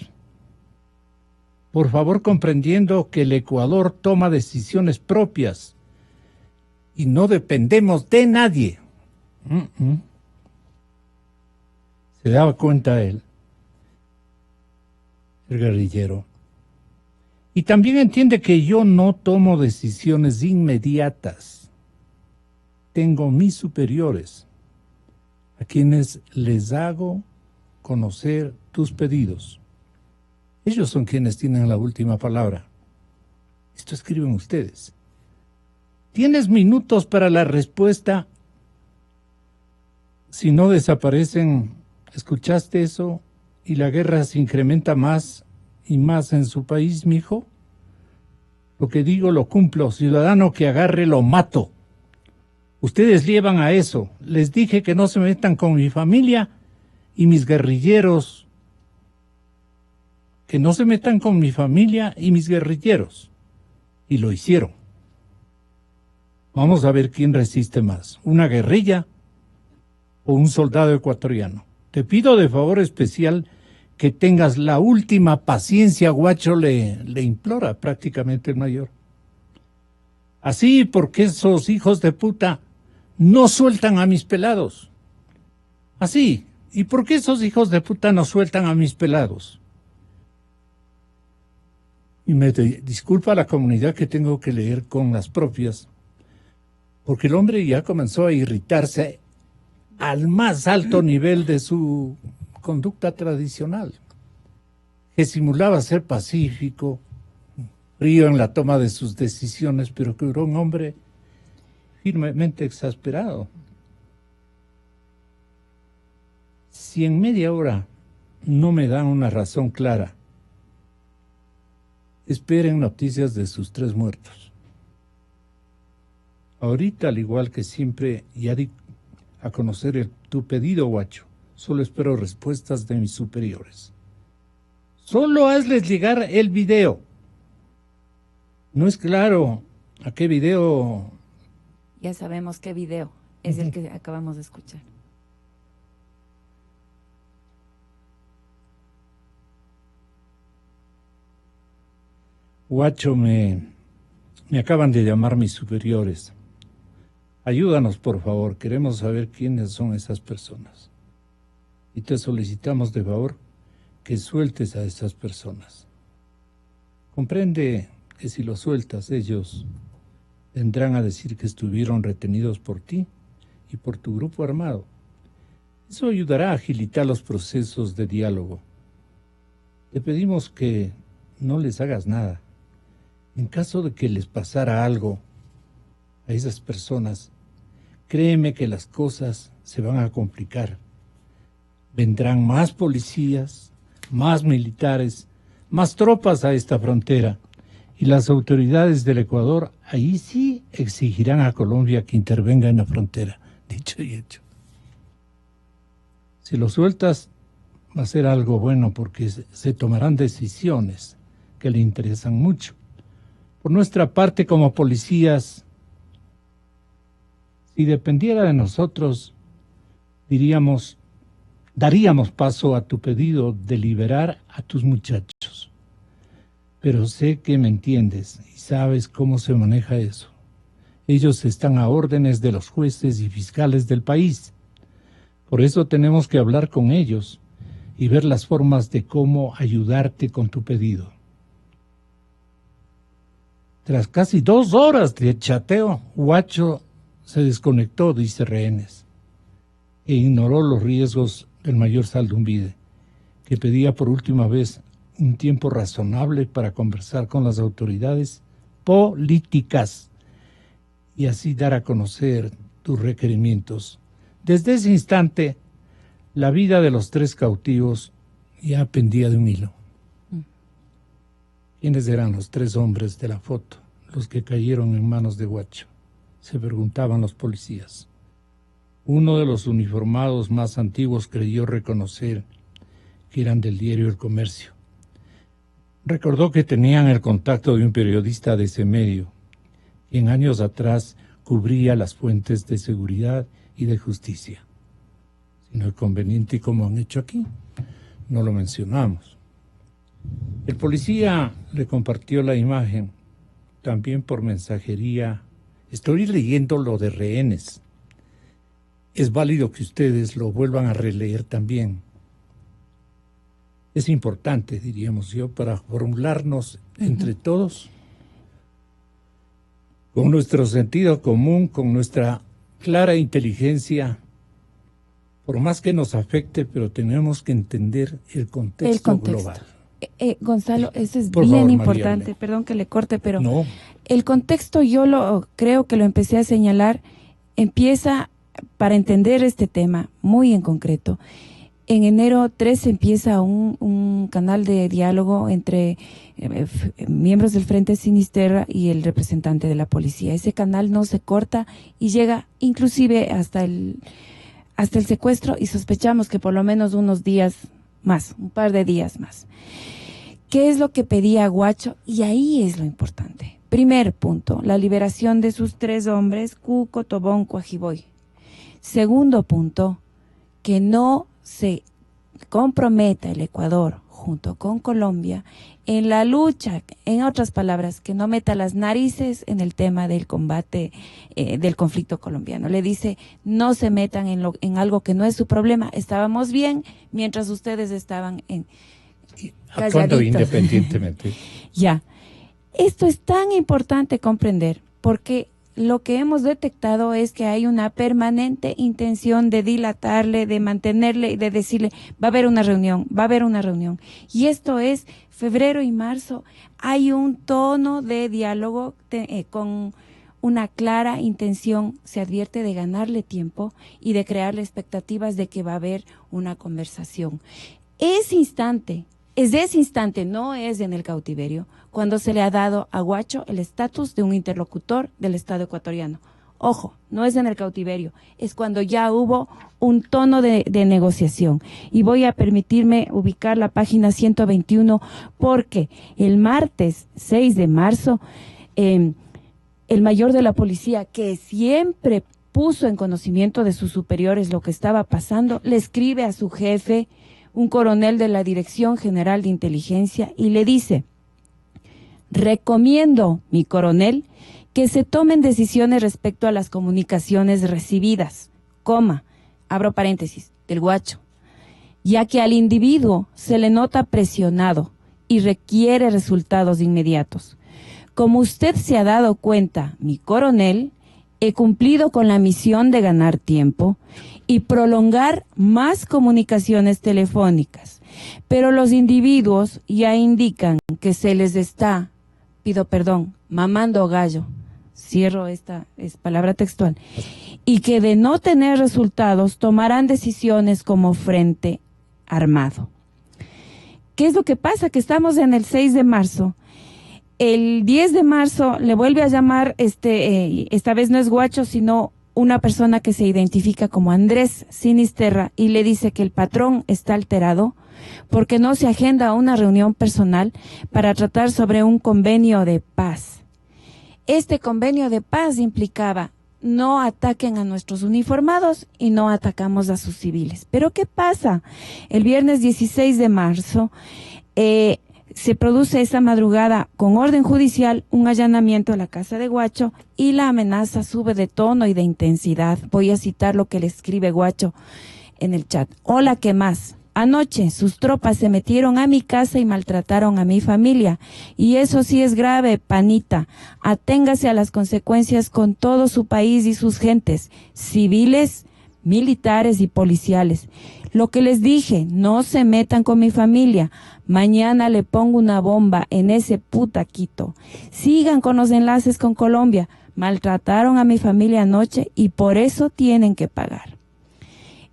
Por favor, comprendiendo que el Ecuador toma decisiones propias y no dependemos de nadie. Se daba cuenta él, el guerrillero. Y también entiende que yo no tomo decisiones inmediatas. Tengo mis superiores, a quienes les hago conocer tus pedidos. Ellos son quienes tienen la última palabra. Esto escriben ustedes. ¿Tienes minutos para la respuesta? Si no desaparecen, ¿escuchaste eso? ¿Y la guerra se incrementa más y más en su país, mijo? Lo que digo lo cumplo. Ciudadano que agarre lo mato. Ustedes llevan a eso. Les dije que no se metan con mi familia y mis guerrilleros. Que no se metan con mi familia y mis guerrilleros. Y lo hicieron. Vamos a ver quién resiste más, una guerrilla o un soldado ecuatoriano. Te pido de favor especial que tengas la última paciencia, guacho, le implora prácticamente el mayor. Así porque esos hijos de puta no sueltan a mis pelados. Así. ¿Y por qué esos hijos de puta no sueltan a mis pelados? Y me disculpa la comunidad que tengo que leer con las propias, porque el hombre ya comenzó a irritarse al más alto nivel de su conducta tradicional, que simulaba ser pacífico, frío en la toma de sus decisiones, pero que era un hombre firmemente exasperado. Si en media hora no me dan una razón clara, esperen noticias de sus 3 muertos. Ahorita, al igual que siempre, ya di a conocer tu pedido, Guacho. Solo espero respuestas de mis superiores. Solo hazles llegar el video. No es claro a qué video. Ya sabemos qué video es el que acabamos de escuchar. Guacho, me acaban de llamar mis superiores. Ayúdanos, por favor. Queremos saber quiénes son esas personas. Y te solicitamos de favor que sueltes a esas personas. Comprende que si los sueltas, ellos vendrán a decir que estuvieron retenidos por ti y por tu grupo armado. Eso ayudará a agilitar los procesos de diálogo. Te pedimos que no les hagas nada. En caso de que les pasara algo a esas personas, créeme que las cosas se van a complicar. Vendrán más policías, más militares, más tropas a esta frontera, y las autoridades del Ecuador ahí sí exigirán a Colombia que intervenga en la frontera. Dicho y hecho. Si lo sueltas, va a ser algo bueno porque se tomarán decisiones que le interesan mucho. Por nuestra parte, como policías, si dependiera de nosotros, daríamos paso a tu pedido de liberar a tus muchachos. Pero sé que me entiendes y sabes cómo se maneja eso. Ellos están a órdenes de los jueces y fiscales del país. Por eso tenemos que hablar con ellos y ver las formas de cómo ayudarte con tu pedido. Tras casi 2 horas de chateo, Guacho se desconectó, dice rehenes, e ignoró los riesgos del mayor Zaldumbide, que pedía por última vez un tiempo razonable para conversar con las autoridades políticas y así dar a conocer tus requerimientos. Desde ese instante, la vida de los 3 cautivos ya pendía de un hilo. ¿Quiénes eran los 3 hombres de la foto, los que cayeron en manos de Guacho? Se preguntaban los policías. Uno de los uniformados más antiguos creyó reconocer que eran del diario El Comercio. Recordó que tenían el contacto de un periodista de ese medio, quien años atrás cubría las fuentes de seguridad y de justicia. Si no es conveniente, como han hecho aquí, no lo mencionamos. El policía le compartió la imagen, también por mensajería. Estoy leyendo lo de rehenes. Es válido que ustedes lo vuelvan a releer también. Es importante, diríamos yo, para formularnos entre todos, con nuestro sentido común, con nuestra clara inteligencia, por más que nos afecte, pero tenemos que entender el contexto global. Gonzalo, eso es Por bien favor, importante, Mariale. perdón que le corte, pero No. el contexto creo que lo empecé a señalar, empieza para entender este tema muy en concreto. En enero 3 empieza un canal de diálogo entre miembros del Frente Sinisterra y el representante de la policía. Ese canal no se corta y llega inclusive hasta el secuestro, y sospechamos que por lo menos unos días más, un par de días más. ¿Qué es lo que pedía Guacho? Y ahí es lo importante. Primer punto, la liberación de sus 3 hombres, Cuco, Tobón, Coajiboy. Segundo punto, que no se comprometa el Ecuador junto con Colombia en la lucha, en otras palabras, que no meta las narices en el tema del combate del conflicto colombiano. Le dice, no se metan en algo que no es su problema. Estábamos bien mientras ustedes estaban actuando independientemente. Ya. Esto es tan importante comprender porque lo que hemos detectado es que hay una permanente intención de dilatarle, de mantenerle y de decirle, va a haber una reunión, va a haber una reunión. Y esto es febrero y marzo. Hay un tono de diálogo con una clara intención, se advierte, de ganarle tiempo y de crearle expectativas de que va a haber una conversación. Es de ese instante, no es en el cautiverio, cuando se le ha dado a Guacho el estatus de un interlocutor del Estado ecuatoriano. Ojo, no es en el cautiverio, es cuando ya hubo un tono de negociación. Y voy a permitirme ubicar la página 121 porque el martes 6 de marzo, el mayor de la policía, que siempre puso en conocimiento de sus superiores lo que estaba pasando, le escribe a su jefe, un coronel de la Dirección General de Inteligencia, y le dice: recomiendo, mi coronel, que se tomen decisiones respecto a las comunicaciones recibidas, abro paréntesis, del Guacho, ya que al individuo se le nota presionado y requiere resultados inmediatos. Como usted se ha dado cuenta, mi coronel, he cumplido con la misión de ganar tiempo y prolongar más comunicaciones telefónicas, pero los individuos ya indican que se les está, pido perdón, mamando gallo, cierro esta es palabra textual, y que de no tener resultados tomarán decisiones como frente armado. ¿Qué es lo que pasa? Que estamos en el 6 de marzo. El 10 de marzo le vuelve a llamar, esta vez no es Guacho, sino una persona que se identifica como Andrés Sinisterra, y le dice que el patrón está alterado porque no se agenda una reunión personal para tratar sobre un convenio de paz. Este convenio de paz implicaba: no ataquen a nuestros uniformados y no atacamos a sus civiles. Pero ¿qué pasa? El viernes 16 de marzo se produce esa madrugada, con orden judicial, un allanamiento a la casa de Guacho, y la amenaza sube de tono y de intensidad. Voy a citar lo que le escribe Guacho en el chat. Hola, ¿qué más? Anoche sus tropas se metieron a mi casa y maltrataron a mi familia. Y eso sí es grave, panita. Aténgase a las consecuencias con todo su país y sus gentes, civiles, militares y policiales. Lo que les dije, no se metan con mi familia. Mañana le pongo una bomba en ese puta Quito. Sigan con los enlaces con Colombia. Maltrataron a mi familia anoche y por eso tienen que pagar.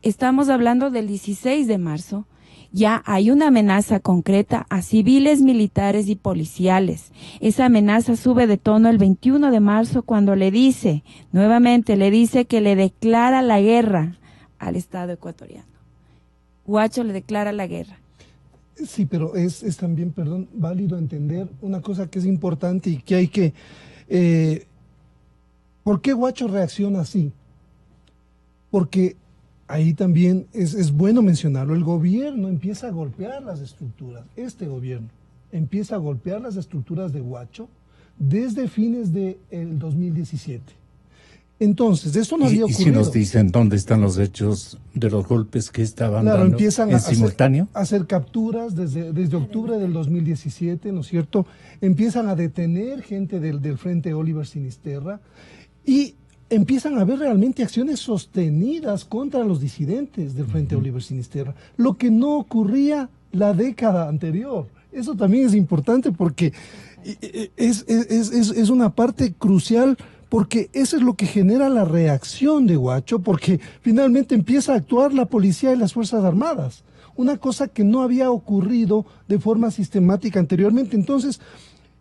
Estamos hablando del 16 de marzo. Ya hay una amenaza concreta a civiles, militares y policiales. Esa amenaza sube de tono el 21 de marzo cuando nuevamente le dice que le declara la guerra al Estado ecuatoriano. Guacho le declara la guerra. Sí, pero es también, perdón, válido entender una cosa que es importante y que hay que... ¿por qué Guacho reacciona así? Porque ahí también es bueno mencionarlo. El gobierno empieza a golpear las estructuras. Este gobierno empieza a golpear las estructuras de Guacho desde fines del 2017. Entonces, eso no había ocurrido. ¿Y si nos dicen dónde están los hechos de los golpes que estaban dando empiezan en simultáneo? A hacer capturas desde octubre del 2017, ¿no es cierto? Empiezan a detener gente del Frente Oliver Sinisterra y empiezan a haber realmente acciones sostenidas contra los disidentes del Frente Oliver Sinisterra, lo que no ocurría la década anterior. Eso también es importante porque es una parte crucial, porque eso es lo que genera la reacción de Guacho, porque finalmente empieza a actuar la policía y las Fuerzas Armadas, una cosa que no había ocurrido de forma sistemática anteriormente. Entonces,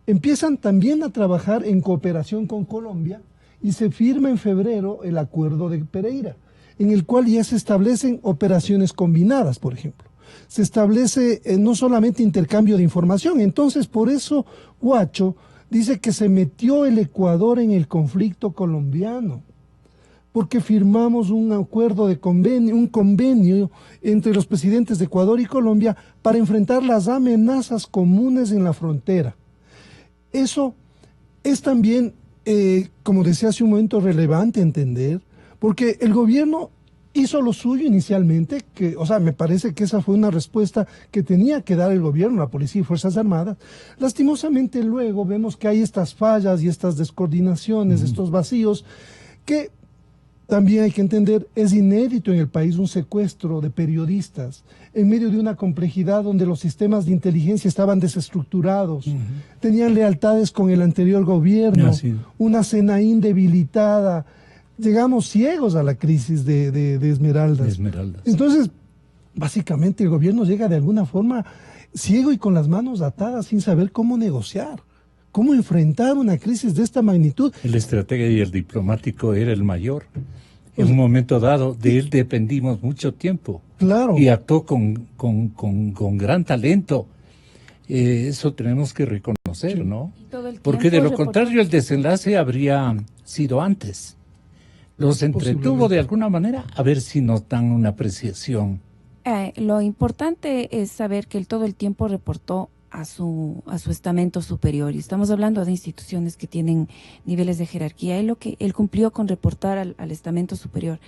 empiezan también a trabajar en cooperación con Colombia y se firma en febrero el Acuerdo de Pereira, en el cual ya se establecen operaciones combinadas, por ejemplo. Se establece no solamente intercambio de información. Entonces, por eso Guacho dice que se metió el Ecuador en el conflicto colombiano, porque firmamos un acuerdo de convenio, un convenio entre los presidentes de Ecuador y Colombia para enfrentar las amenazas comunes en la frontera. Eso es también, como decía hace un momento, relevante entender, porque el gobierno hizo lo suyo inicialmente, me parece que esa fue una respuesta que tenía que dar el gobierno, la policía y Fuerzas Armadas. Lastimosamente luego vemos que hay estas fallas y estas descoordinaciones, estos vacíos, que también hay que entender, es inédito en el país un secuestro de periodistas en medio de una complejidad donde los sistemas de inteligencia estaban desestructurados, tenían lealtades con el anterior gobierno, una CNAIN debilitada. Llegamos ciegos a la crisis de Esmeraldas. Entonces, básicamente el gobierno llega de alguna forma ciego y con las manos atadas, sin saber cómo negociar, cómo enfrentar una crisis de esta magnitud. El estratega y el diplomático era el mayor. En un momento dado, de él dependimos mucho tiempo. Claro. Y actuó con gran talento. Eso tenemos que reconocer, ¿no? Porque de lo contrario el desenlace habría sido antes. Los entretuvo de alguna manera, a ver si notan una apreciación. Lo importante es saber que él todo el tiempo reportó a su estamento superior, y estamos hablando de instituciones que tienen niveles de jerarquía. Él cumplió con reportar al estamento superior.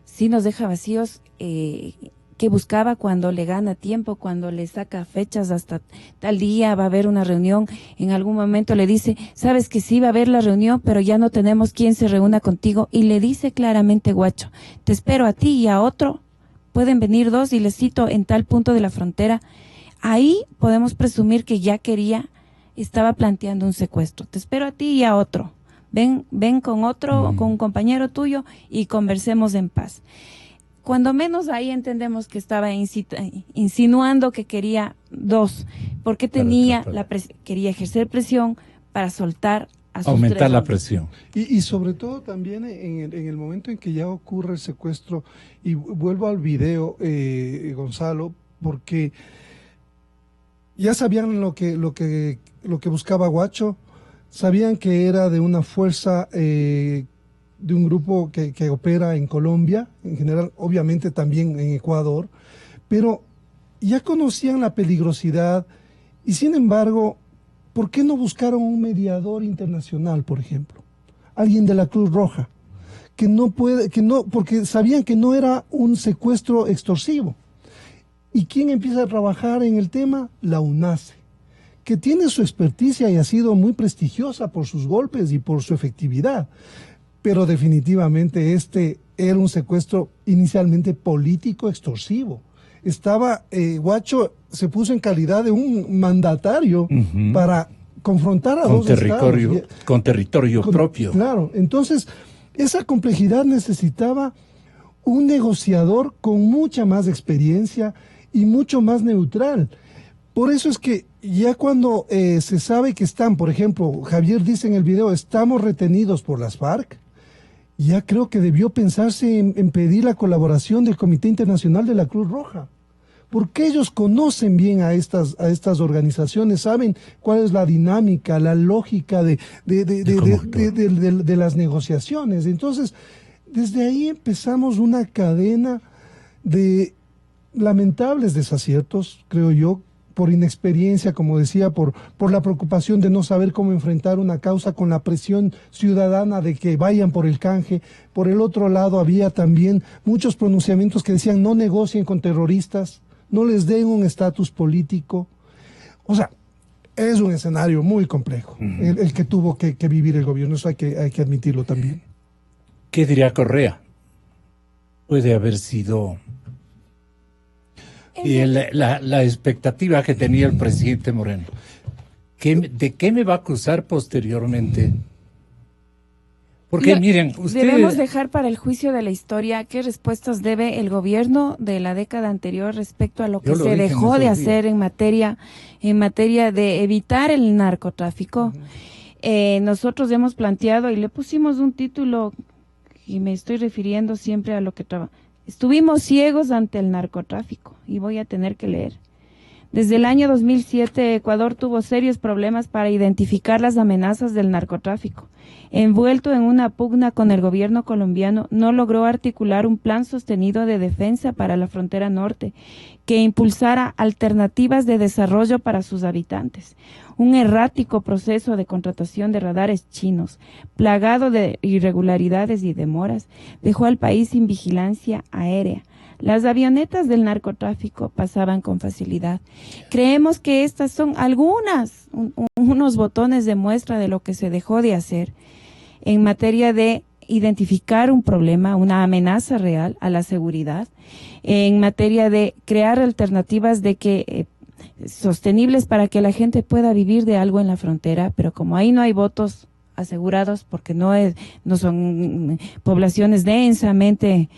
Sí nos deja vacíos, que buscaba cuando le gana tiempo, cuando le saca fechas, hasta tal día va a haber una reunión, en algún momento le dice, sabes que sí va a haber la reunión, pero ya no tenemos quien se reúna contigo, y le dice claramente Guacho, te espero a ti y a otro, pueden venir dos, y les cito, en tal punto de la frontera. Ahí podemos presumir que ya estaba planteando un secuestro. Te espero a ti y a otro. Ven con otro, con un compañero tuyo, y conversemos en paz. Cuando menos ahí entendemos que estaba insinuando que quería dos, porque quería ejercer presión para soltar a sus aumentar la presión. Y sobre todo también en el momento en que ya ocurre el secuestro, y vuelvo al video, Gonzalo, porque ya sabían lo que buscaba Guacho, sabían que era de una fuerza, de un grupo que opera en Colombia, en general, obviamente también en Ecuador, pero ya conocían la peligrosidad, y sin embargo, ¿por qué no buscaron un mediador internacional, por ejemplo? Alguien de la Cruz Roja, porque sabían que no era un secuestro extorsivo. ¿Y quién empieza a trabajar en el tema? La UNACE, que tiene su experticia y ha sido muy prestigiosa por sus golpes y por su efectividad. Pero definitivamente este era un secuestro inicialmente político extorsivo. Guacho se puso en calidad de un mandatario para confrontar a dos estados. Con territorio propio. Claro, entonces esa complejidad necesitaba un negociador con mucha más experiencia y mucho más neutral. Por eso es que ya cuando se sabe que están, por ejemplo, Javier dice en el video, estamos retenidos por las FARC, ya creo que debió pensarse en pedir la colaboración del Comité Internacional de la Cruz Roja, porque ellos conocen bien a estas organizaciones, saben cuál es la dinámica, la lógica de las negociaciones. Entonces, desde ahí empezamos una cadena de lamentables desaciertos, creo yo, por inexperiencia, como decía, por la preocupación de no saber cómo enfrentar una causa, con la presión ciudadana de que vayan por el canje. Por el otro lado había también muchos pronunciamientos que decían no negocien con terroristas, no les den un estatus político. O sea, es un escenario muy complejo el que tuvo que vivir el gobierno, eso hay que admitirlo también. ¿Qué diría Correa? Puede haber sido la expectativa que tenía el presidente Moreno. ¿De qué me va a acusar posteriormente? Porque miren, debemos dejar para el juicio de la historia qué respuestas debe el gobierno de la década anterior respecto a lo que se dejó de hacer en materia de evitar el narcotráfico. Nosotros hemos planteado y le pusimos un título, y me estoy refiriendo siempre a lo que estuvimos ciegos ante el narcotráfico, y voy a tener que leer. Desde el año 2007, Ecuador tuvo serios problemas para identificar las amenazas del narcotráfico. Envuelto en una pugna con el gobierno colombiano, no logró articular un plan sostenido de defensa para la frontera norte que impulsara alternativas de desarrollo para sus habitantes. Un errático proceso de contratación de radares chinos, plagado de irregularidades y demoras, dejó al país sin vigilancia aérea. Las avionetas del narcotráfico pasaban con facilidad. Creemos que estas son unos botones de muestra de lo que se dejó de hacer en materia de identificar un problema, una amenaza real a la seguridad, en materia de crear alternativas sostenibles para que la gente pueda vivir de algo en la frontera, pero como ahí no hay votos asegurados porque no son poblaciones densamente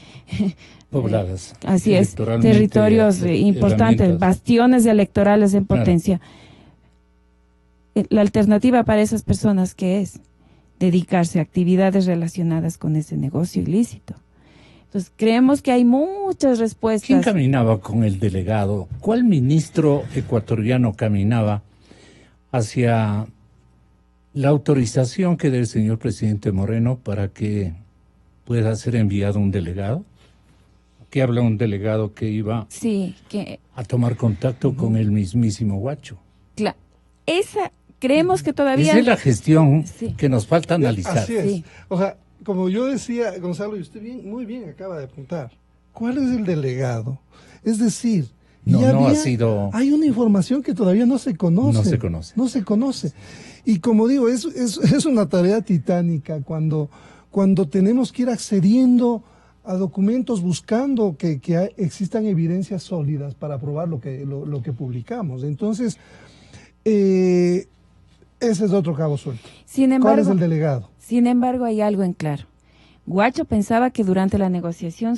pobladas. Así es, territorios importantes, bastiones electorales en potencia. La alternativa para esas personas, ¿qué es? Dedicarse a actividades relacionadas con ese negocio ilícito. Entonces, creemos que hay muchas respuestas. ¿Quién caminaba con el delegado? ¿Cuál ministro ecuatoriano caminaba hacia la autorización que dé el señor presidente Moreno para que pueda ser enviado un delegado? Aquí habla un delegado que iba a tomar contacto con el mismísimo Guacho. Claro, creemos que todavía... Esa es la gestión que nos falta analizar. Así es. Sí. O sea, como yo decía, Gonzalo, y usted muy bien acaba de apuntar, ¿cuál es el delegado? Es decir, hay una información que todavía no se conoce. No se conoce. Y como digo, es una tarea titánica cuando tenemos que ir accediendo a documentos buscando que existan evidencias sólidas para probar lo que publicamos. Entonces, ese es otro cabo suelto. ¿Cuál es el delegado? Sin embargo, hay algo en claro. Guacho pensaba que durante la negociación,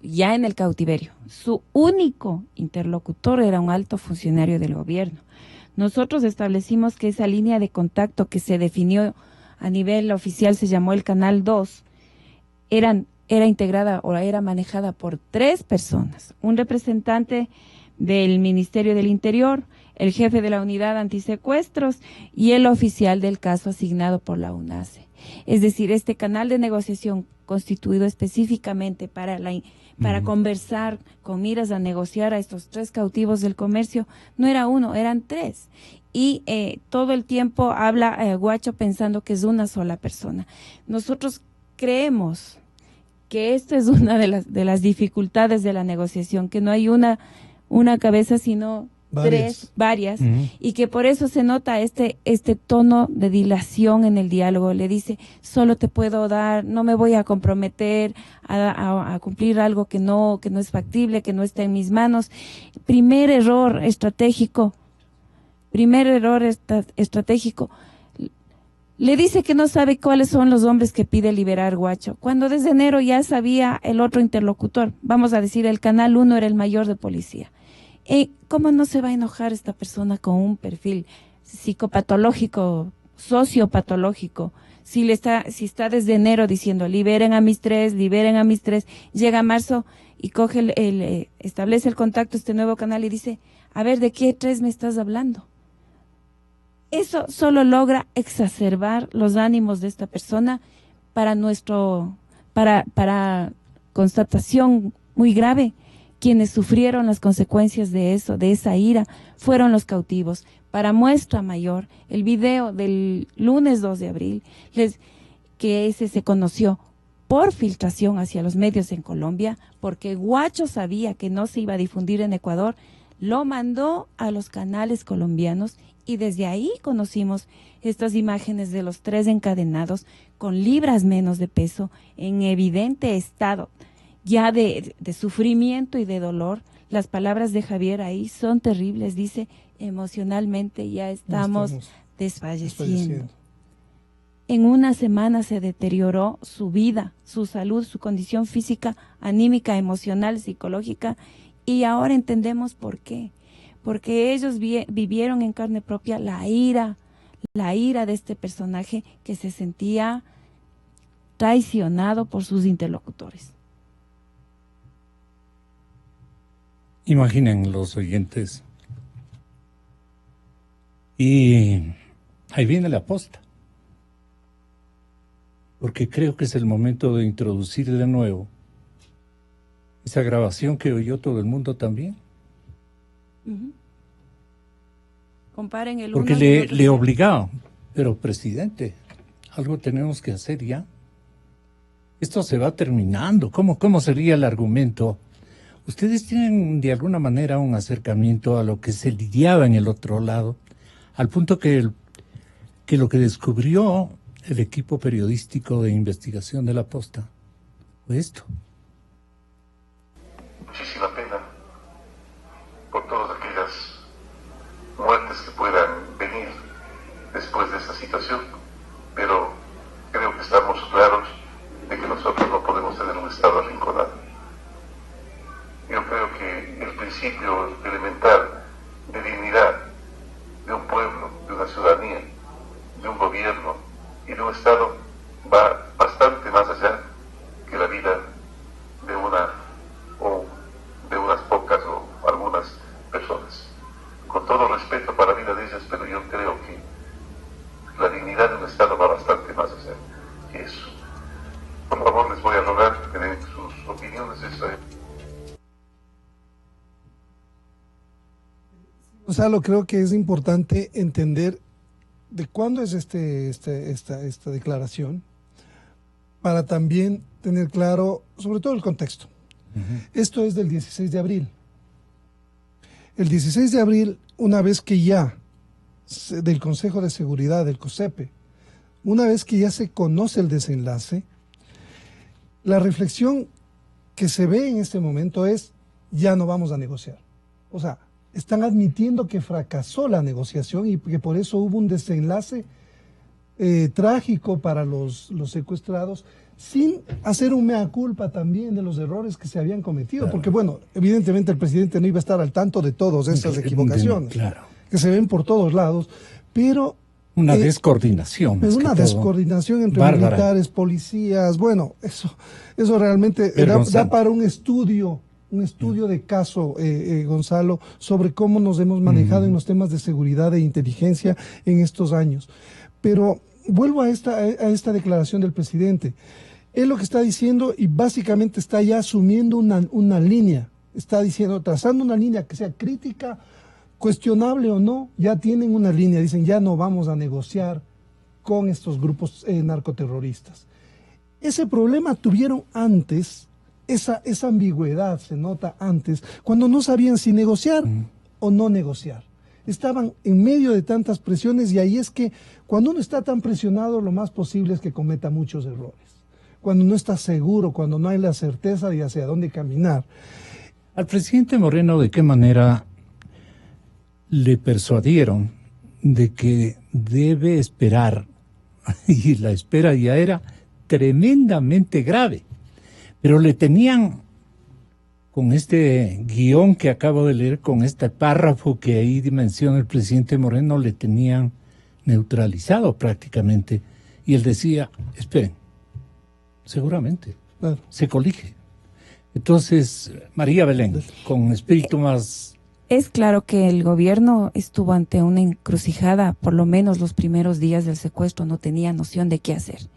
ya en el cautiverio, su único interlocutor era un alto funcionario del gobierno. Nosotros establecimos que esa línea de contacto que se definió a nivel oficial, se llamó el Canal 2, era integrada o era manejada por 3 personas. Un representante del Ministerio del Interior, el jefe de la unidad antisecuestros y el oficial del caso asignado por la UNACE. Es decir, este canal de negociación constituido específicamente para conversar con miras a negociar a estos 3 cautivos del comercio, no era uno, eran 3. Y todo el tiempo habla Guacho pensando que es una sola persona. Nosotros creemos que esto es una de las dificultades de la negociación, que no hay una cabeza, sino varias, y que por eso se nota este tono de dilación en el diálogo. Le dice, solo te puedo dar, no me voy a comprometer a cumplir algo que no es factible, que no está en mis manos. Primer error estratégico. Le dice que no sabe cuáles son los hombres que pide liberar Guacho, cuando desde enero ya sabía el otro interlocutor. Vamos a decir, el Canal 1 era el mayor de policía. ¿Cómo no se va a enojar esta persona con un perfil psicopatológico, sociopatológico? Si está desde enero diciendo, liberen a mis 3, llega marzo y establece el contacto, este nuevo canal, y dice, a ver, ¿de qué 3 me estás hablando? Eso solo logra exacerbar los ánimos de esta persona para constatación muy grave. Quienes sufrieron las consecuencias de eso, de esa ira, fueron los cautivos. Para muestra mayor, el video del lunes 2 de abril, que ese se conoció por filtración hacia los medios en Colombia, porque Guacho sabía que no se iba a difundir en Ecuador, lo mandó a los canales colombianos y desde ahí conocimos estas imágenes de los 3 encadenados con libras menos de peso, en evidente estado ya de sufrimiento y de dolor. Las palabras de Javier ahí son terribles, dice, emocionalmente ya estamos desfalleciendo. En una semana se deterioró su vida, su salud, su condición física, anímica, emocional, psicológica, y ahora entendemos por qué. Porque ellos vivieron en carne propia la ira de este personaje que se sentía traicionado por sus interlocutores. Imaginen los oyentes Y ahí viene la posta. Porque creo que es el momento de introducir de nuevo esa grabación que oyó todo el mundo también. Comparen el Porque uno y el otro. le obligaban. Pero, presidente, algo tenemos que hacer ya. Esto se va terminando. ¿Cómo sería el argumento? Ustedes tienen de alguna manera un acercamiento a lo que se lidiaba en el otro lado, al punto que lo que descubrió el equipo periodístico de investigación de La Posta fue esto. Muchísima pena por todas aquellas muertes que puedan venir después de esta situación, pero creo que estamos claros de que nosotros no podemos tener un Estado arrinconado. Yo creo que el principio elemental de dignidad de un pueblo, de una ciudadanía, de un gobierno y de un Estado va bastante más allá que la vida de una o de unas pocas o algunas personas. Con todo respeto para la vida de ellas, pero yo creo que la dignidad de un Estado va bastante más allá que eso. Por favor, les voy a rogar que den sus opiniones. Gonzalo, creo que es importante entender de cuándo es esta declaración para también tener claro, sobre todo el contexto. Esto es del 16 de abril. El 16 de abril, una vez que ya del Consejo de Seguridad, del COSEPE, una vez que ya se conoce el desenlace, la reflexión que se ve en este momento es, ya no vamos a negociar. O sea, están admitiendo que fracasó la negociación y que por eso hubo un desenlace trágico para los secuestrados, sin hacer un mea culpa también de los errores que se habían cometido, claro. Porque bueno, evidentemente el presidente no iba a estar al tanto de todas esas equivocaciones, claro, que se ven por todos lados, pero... Una descoordinación. Es una descoordinación entre militares, policías, bueno, eso realmente da para un estudio de caso, Gonzalo, sobre cómo nos hemos manejado en los temas de seguridad e inteligencia en estos años. Pero vuelvo a esta declaración del presidente. Él lo que está diciendo, y básicamente está ya asumiendo una línea, está diciendo, trazando una línea que sea crítica, cuestionable o no, ya tienen una línea, dicen ya no vamos a negociar con estos grupos narcoterroristas. Ese problema tuvieron antes, esa ambigüedad se nota antes, cuando no sabían si negociar o no negociar. Estaban en medio de tantas presiones y ahí es que cuando uno está tan presionado, lo más posible es que cometa muchos errores. Cuando no está seguro, cuando no hay la certeza de hacia dónde caminar. Al presidente Moreno, ¿de qué manera le persuadieron de que debe esperar? Y la espera ya era tremendamente grave. Pero le tenían, con este guión que acabo de leer, con este párrafo que ahí menciona el presidente Moreno, le tenían neutralizado prácticamente. Y él decía, esperen, seguramente, claro, se colige. Entonces, María Belén, con espíritu más... Es claro que el gobierno estuvo ante una encrucijada, por lo menos los primeros días del secuestro no tenía noción de qué hacer.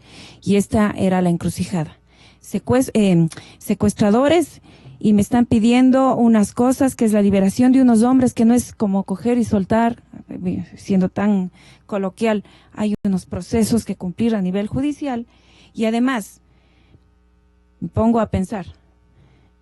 Y esta era la encrucijada. Secuestradores, y me están pidiendo unas cosas, que es la liberación de unos hombres, que no es como coger y soltar, siendo tan coloquial. Hay unos procesos que cumplir a nivel judicial, y además, me pongo a pensar,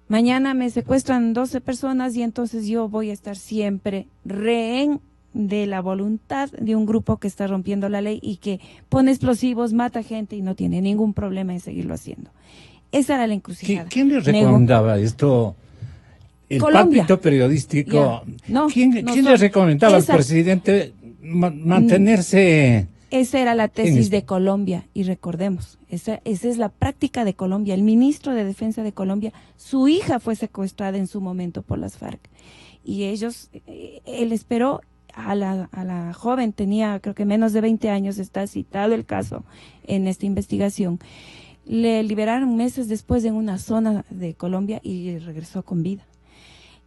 mañana me secuestran 12 personas y entonces yo voy a estar siempre rehén de la voluntad de un grupo que está rompiendo la ley y que pone explosivos, mata gente y no tiene ningún problema en seguirlo haciendo. Esa era la encrucijada. ¿Quién le recomendaba esto? El pálpito periodístico. ¿Quién le recomendaba al presidente mantenerse? Esa era la tesis de Colombia, y recordemos, esa es la práctica de Colombia. El ministro de Defensa de Colombia, su hija fue secuestrada en su momento por las FARC. Y él esperó a la joven, tenía creo que menos de 20 años, está citado el caso en esta investigación. Le liberaron meses después en una zona de Colombia y regresó con vida.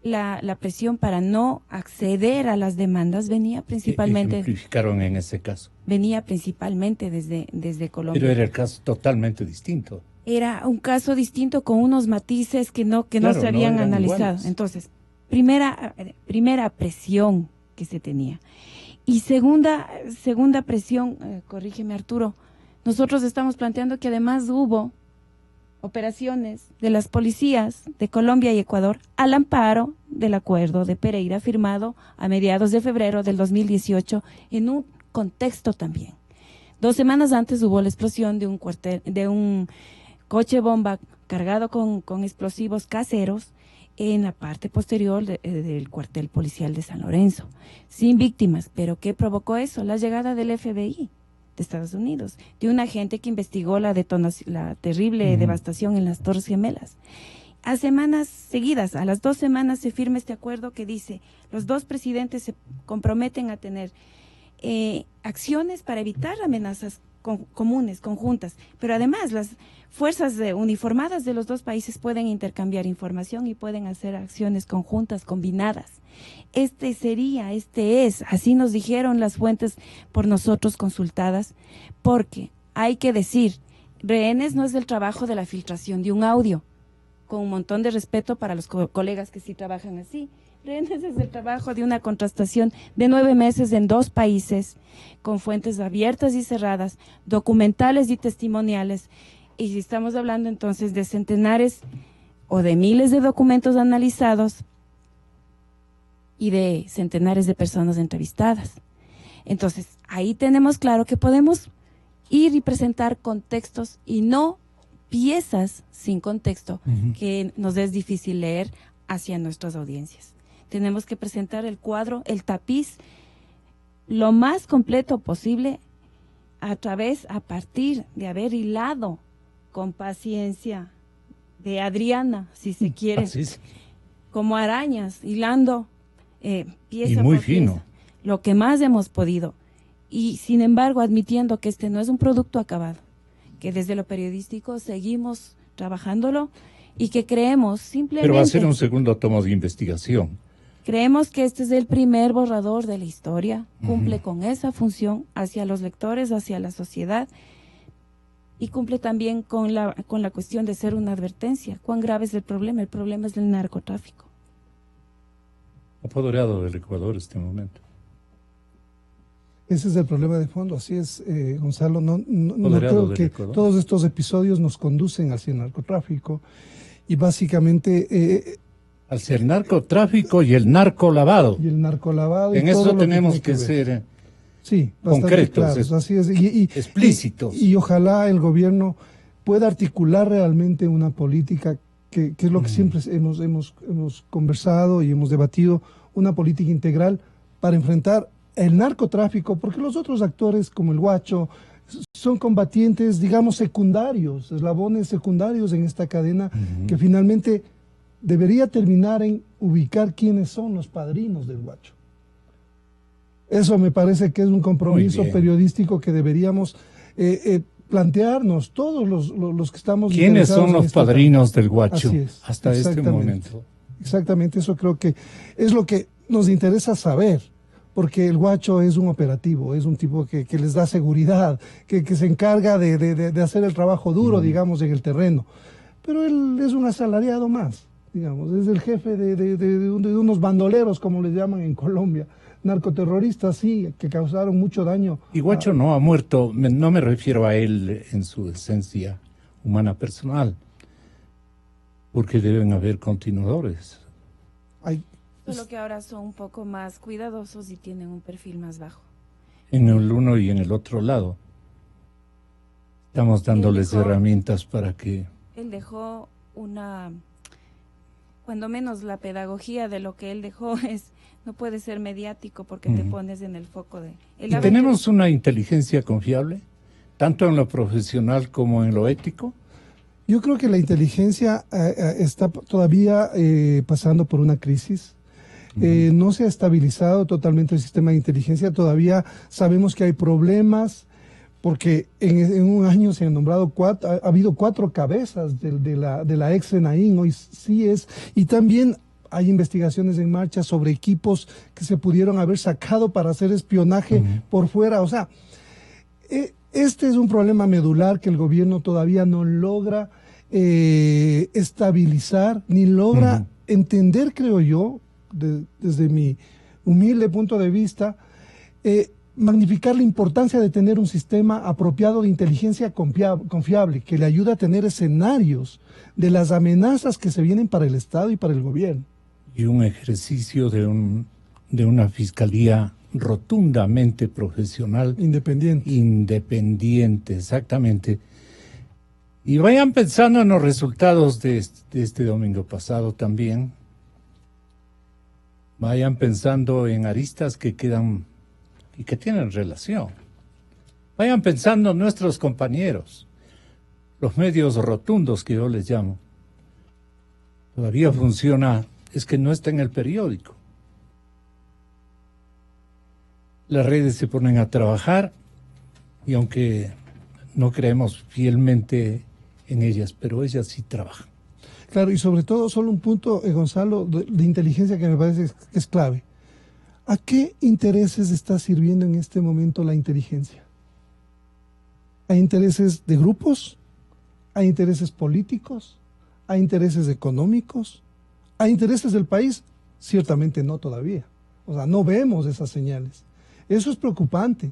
la presión para no acceder a las demandas venía principalmente... Ejemplificaron en ese caso. Venía principalmente desde Colombia. Pero era el caso totalmente distinto. Era un caso distinto con unos matices que no se habían analizado. Iguales. Entonces, primera presión que se tenía. Y segunda presión, corrígeme Arturo, nosotros estamos planteando que además hubo operaciones de las policías de Colombia y Ecuador al amparo del acuerdo de Pereira firmado a mediados de febrero del 2018 en un contexto también. 2 semanas antes hubo la explosión de un coche bomba cargado con explosivos caseros en la parte posterior del cuartel policial de San Lorenzo, sin víctimas. ¿Pero qué provocó eso? La llegada del FBI de Estados Unidos, de un agente que investigó la terrible devastación en las Torres Gemelas. A semanas seguidas, a las 2 semanas se firma este acuerdo que dice, los 2 presidentes se comprometen a tener acciones para evitar amenazas comunes, conjuntas, pero además las fuerzas uniformadas de los 2 países pueden intercambiar información y pueden hacer acciones conjuntas, combinadas. Así nos dijeron las fuentes por nosotros consultadas, porque hay que decir, rehenes no es el trabajo de la filtración de un audio, con un montón de respeto para los colegas que sí trabajan así. Rehenes es el trabajo de una contrastación de 9 meses en 2 países, con fuentes abiertas y cerradas, documentales y testimoniales. Y si estamos hablando entonces de centenares o de miles de documentos analizados y de centenares de personas entrevistadas. Entonces, ahí tenemos claro que podemos ir y presentar contextos y no piezas sin contexto que nos es difícil leer hacia nuestras audiencias. Tenemos que presentar el cuadro, el tapiz, lo más completo posible a partir de haber hilado con paciencia de Adriana, si se quiere, como arañas, hilando pieza y muy por fino. pieza, lo que más hemos podido. Y sin embargo, admitiendo que este no es un producto acabado, que desde lo periodístico seguimos trabajándolo y que creemos simplemente... Pero va a ser un segundo tomo de investigación. Creemos que este es el primer borrador de la historia, cumple con esa función hacia los lectores, hacia la sociedad, y cumple también con la cuestión de ser una advertencia. ¿Cuán grave es el problema? El problema es el narcotráfico. Apoderado del Ecuador este momento. Ese es el problema de fondo, así es, Gonzalo. No creo que todos estos episodios nos conducen hacia el narcotráfico y básicamente... hacia el narcotráfico y el narcolavado. Y el narcolavado. En eso tenemos que ser concretos, claros, así es. Explícitos. Y ojalá el gobierno pueda articular realmente una política que es lo que siempre hemos conversado y hemos debatido, una política integral para enfrentar el narcotráfico, porque los otros actores como el Guacho son combatientes, digamos, secundarios, eslabones secundarios en esta cadena que finalmente debería terminar en ubicar quiénes son los padrinos del Guacho. Eso me parece que es un compromiso periodístico que deberíamos plantearnos todos los que estamos... ¿Quiénes son los padrinos del Guacho hasta este momento? momento? Exactamente, eso creo que es lo que nos interesa saber, porque el Guacho es un operativo, es un tipo que les da seguridad, que se encarga de hacer el trabajo duro, digamos, en el terreno. Pero él es un asalariado más, digamos, es el jefe de unos bandoleros, como les llaman en Colombia, narcoterroristas, sí, que causaron mucho daño. Y Guacho no ha muerto, no me refiero a él en su esencia humana personal, porque deben haber continuadores. Solo que ahora son un poco más cuidadosos y tienen un perfil más bajo. En el uno y en el otro lado. Estamos dándoles herramientas para que... Él dejó cuando menos la pedagogía de lo que él dejó no puede ser mediático porque te pones en el foco de... ¿Y tenemos una inteligencia confiable, tanto en lo profesional como en lo ético? Yo creo que la inteligencia está todavía pasando por una crisis. No se ha estabilizado totalmente el sistema de inteligencia, todavía sabemos que hay problemas, porque en un año se han nombrado ha habido 4 cabezas de la ex Senaín, hoy sí es, y también hay investigaciones en marcha sobre equipos que se pudieron haber sacado para hacer espionaje por fuera. O sea, este es un problema medular que el gobierno todavía no logra estabilizar, ni logra entender, creo yo, desde mi humilde punto de vista, magnificar la importancia de tener un sistema apropiado de inteligencia confiable, que le ayude a tener escenarios de las amenazas que se vienen para el Estado y para el gobierno. Y un ejercicio de una fiscalía rotundamente profesional. Independiente, exactamente. Y vayan pensando en los resultados de este domingo pasado también. Vayan pensando en aristas que quedan y que tienen relación. Vayan pensando en nuestros compañeros, los medios rotundos que yo les llamo. Todavía funciona, es que no está en el periódico. Las redes se ponen a trabajar y aunque no creemos fielmente en ellas, pero ellas sí trabajan. Claro, y sobre todo, solo un punto, Gonzalo, de inteligencia que me parece que es clave. ¿A qué intereses está sirviendo en este momento la inteligencia? ¿Hay intereses de grupos? ¿Hay intereses políticos? ¿Hay intereses económicos? ¿Hay intereses del país? Ciertamente no todavía. O sea, no vemos esas señales. Eso es preocupante,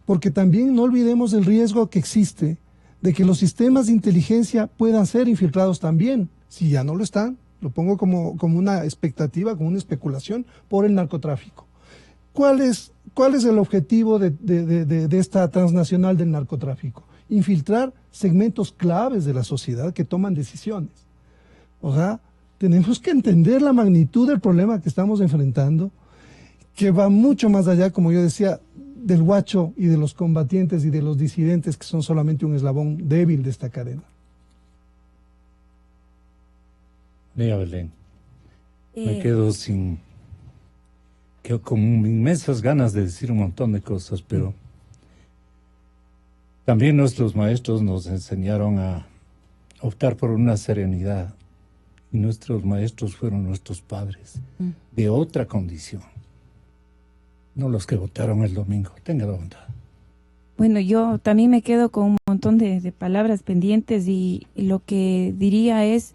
porque también no olvidemos el riesgo que existe de que los sistemas de inteligencia puedan ser infiltrados también, si ya no lo están, lo pongo como una expectativa, como una especulación, por el narcotráfico. ¿Cuál es el objetivo de esta transnacional del narcotráfico? Infiltrar segmentos claves de la sociedad que toman decisiones. O sea, tenemos que entender la magnitud del problema que estamos enfrentando, que va mucho más allá, como yo decía, del guacho y de los combatientes y de los disidentes, que son solamente un eslabón débil de esta cadena. Mira, Belén, me quedo con inmensas ganas de decir un montón de cosas, pero también nuestros maestros nos enseñaron a optar por una serenidad, y nuestros maestros fueron nuestros padres, de otra condición, no los que votaron el domingo. Tenga la bondad. Bueno, yo también me quedo con un montón de palabras pendientes y lo que diría es,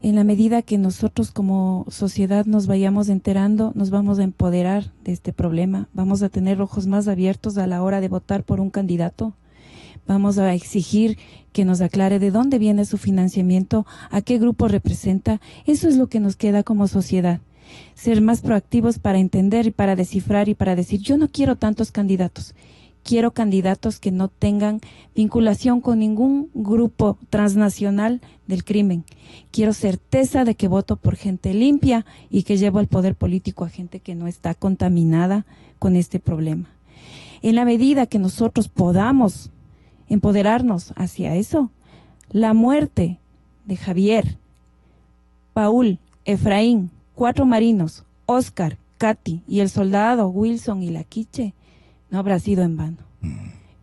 en la medida que nosotros como sociedad nos vayamos enterando, nos vamos a empoderar de este problema, vamos a tener ojos más abiertos a la hora de votar por un candidato, vamos a exigir que nos aclare de dónde viene su financiamiento, a qué grupo representa. Eso es lo que nos queda como sociedad. Ser más proactivos para entender y para descifrar y para decir, yo no quiero tantos candidatos, quiero candidatos que no tengan vinculación con ningún grupo transnacional del crimen. Quiero certeza de que voto por gente limpia y que llevo al poder político a gente que no está contaminada con este problema. En la medida que nosotros podamos empoderarnos hacia eso, la muerte de Javier, Paul, Efraín, 4 marinos, Oscar, Katy y el soldado Wilson y la Quiche, no habrá sido en vano.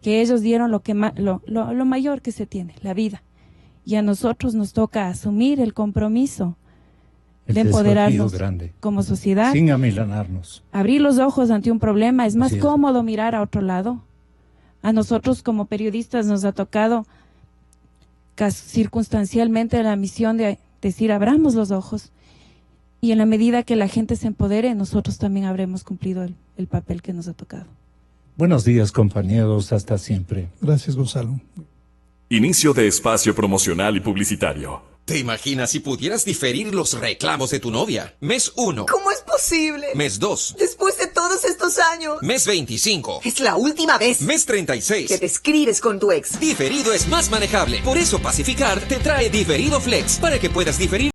Que ellos dieron lo mayor que se tiene, la vida. Y a nosotros nos toca asumir el compromiso de empoderarnos como sociedad. Sin amilanarnos. Abrir los ojos ante un problema. Es más cómodo mirar a otro lado. A nosotros como periodistas nos ha tocado circunstancialmente la misión de decir, abramos los ojos. Y en la medida que la gente se empodere, nosotros también habremos cumplido el papel que nos ha tocado. Buenos días, compañeros. Hasta siempre. Gracias, Gonzalo. Inicio de espacio promocional y publicitario. ¿Te imaginas si pudieras diferir los reclamos de tu novia? Mes 1. ¿Cómo es posible? Mes 2. Después de todos estos años. Mes 25. Es la última vez. Mes 36. Que te escribes con tu ex. Diferido es más manejable. Por eso Pacificar te trae Diferido Flex, para que puedas diferir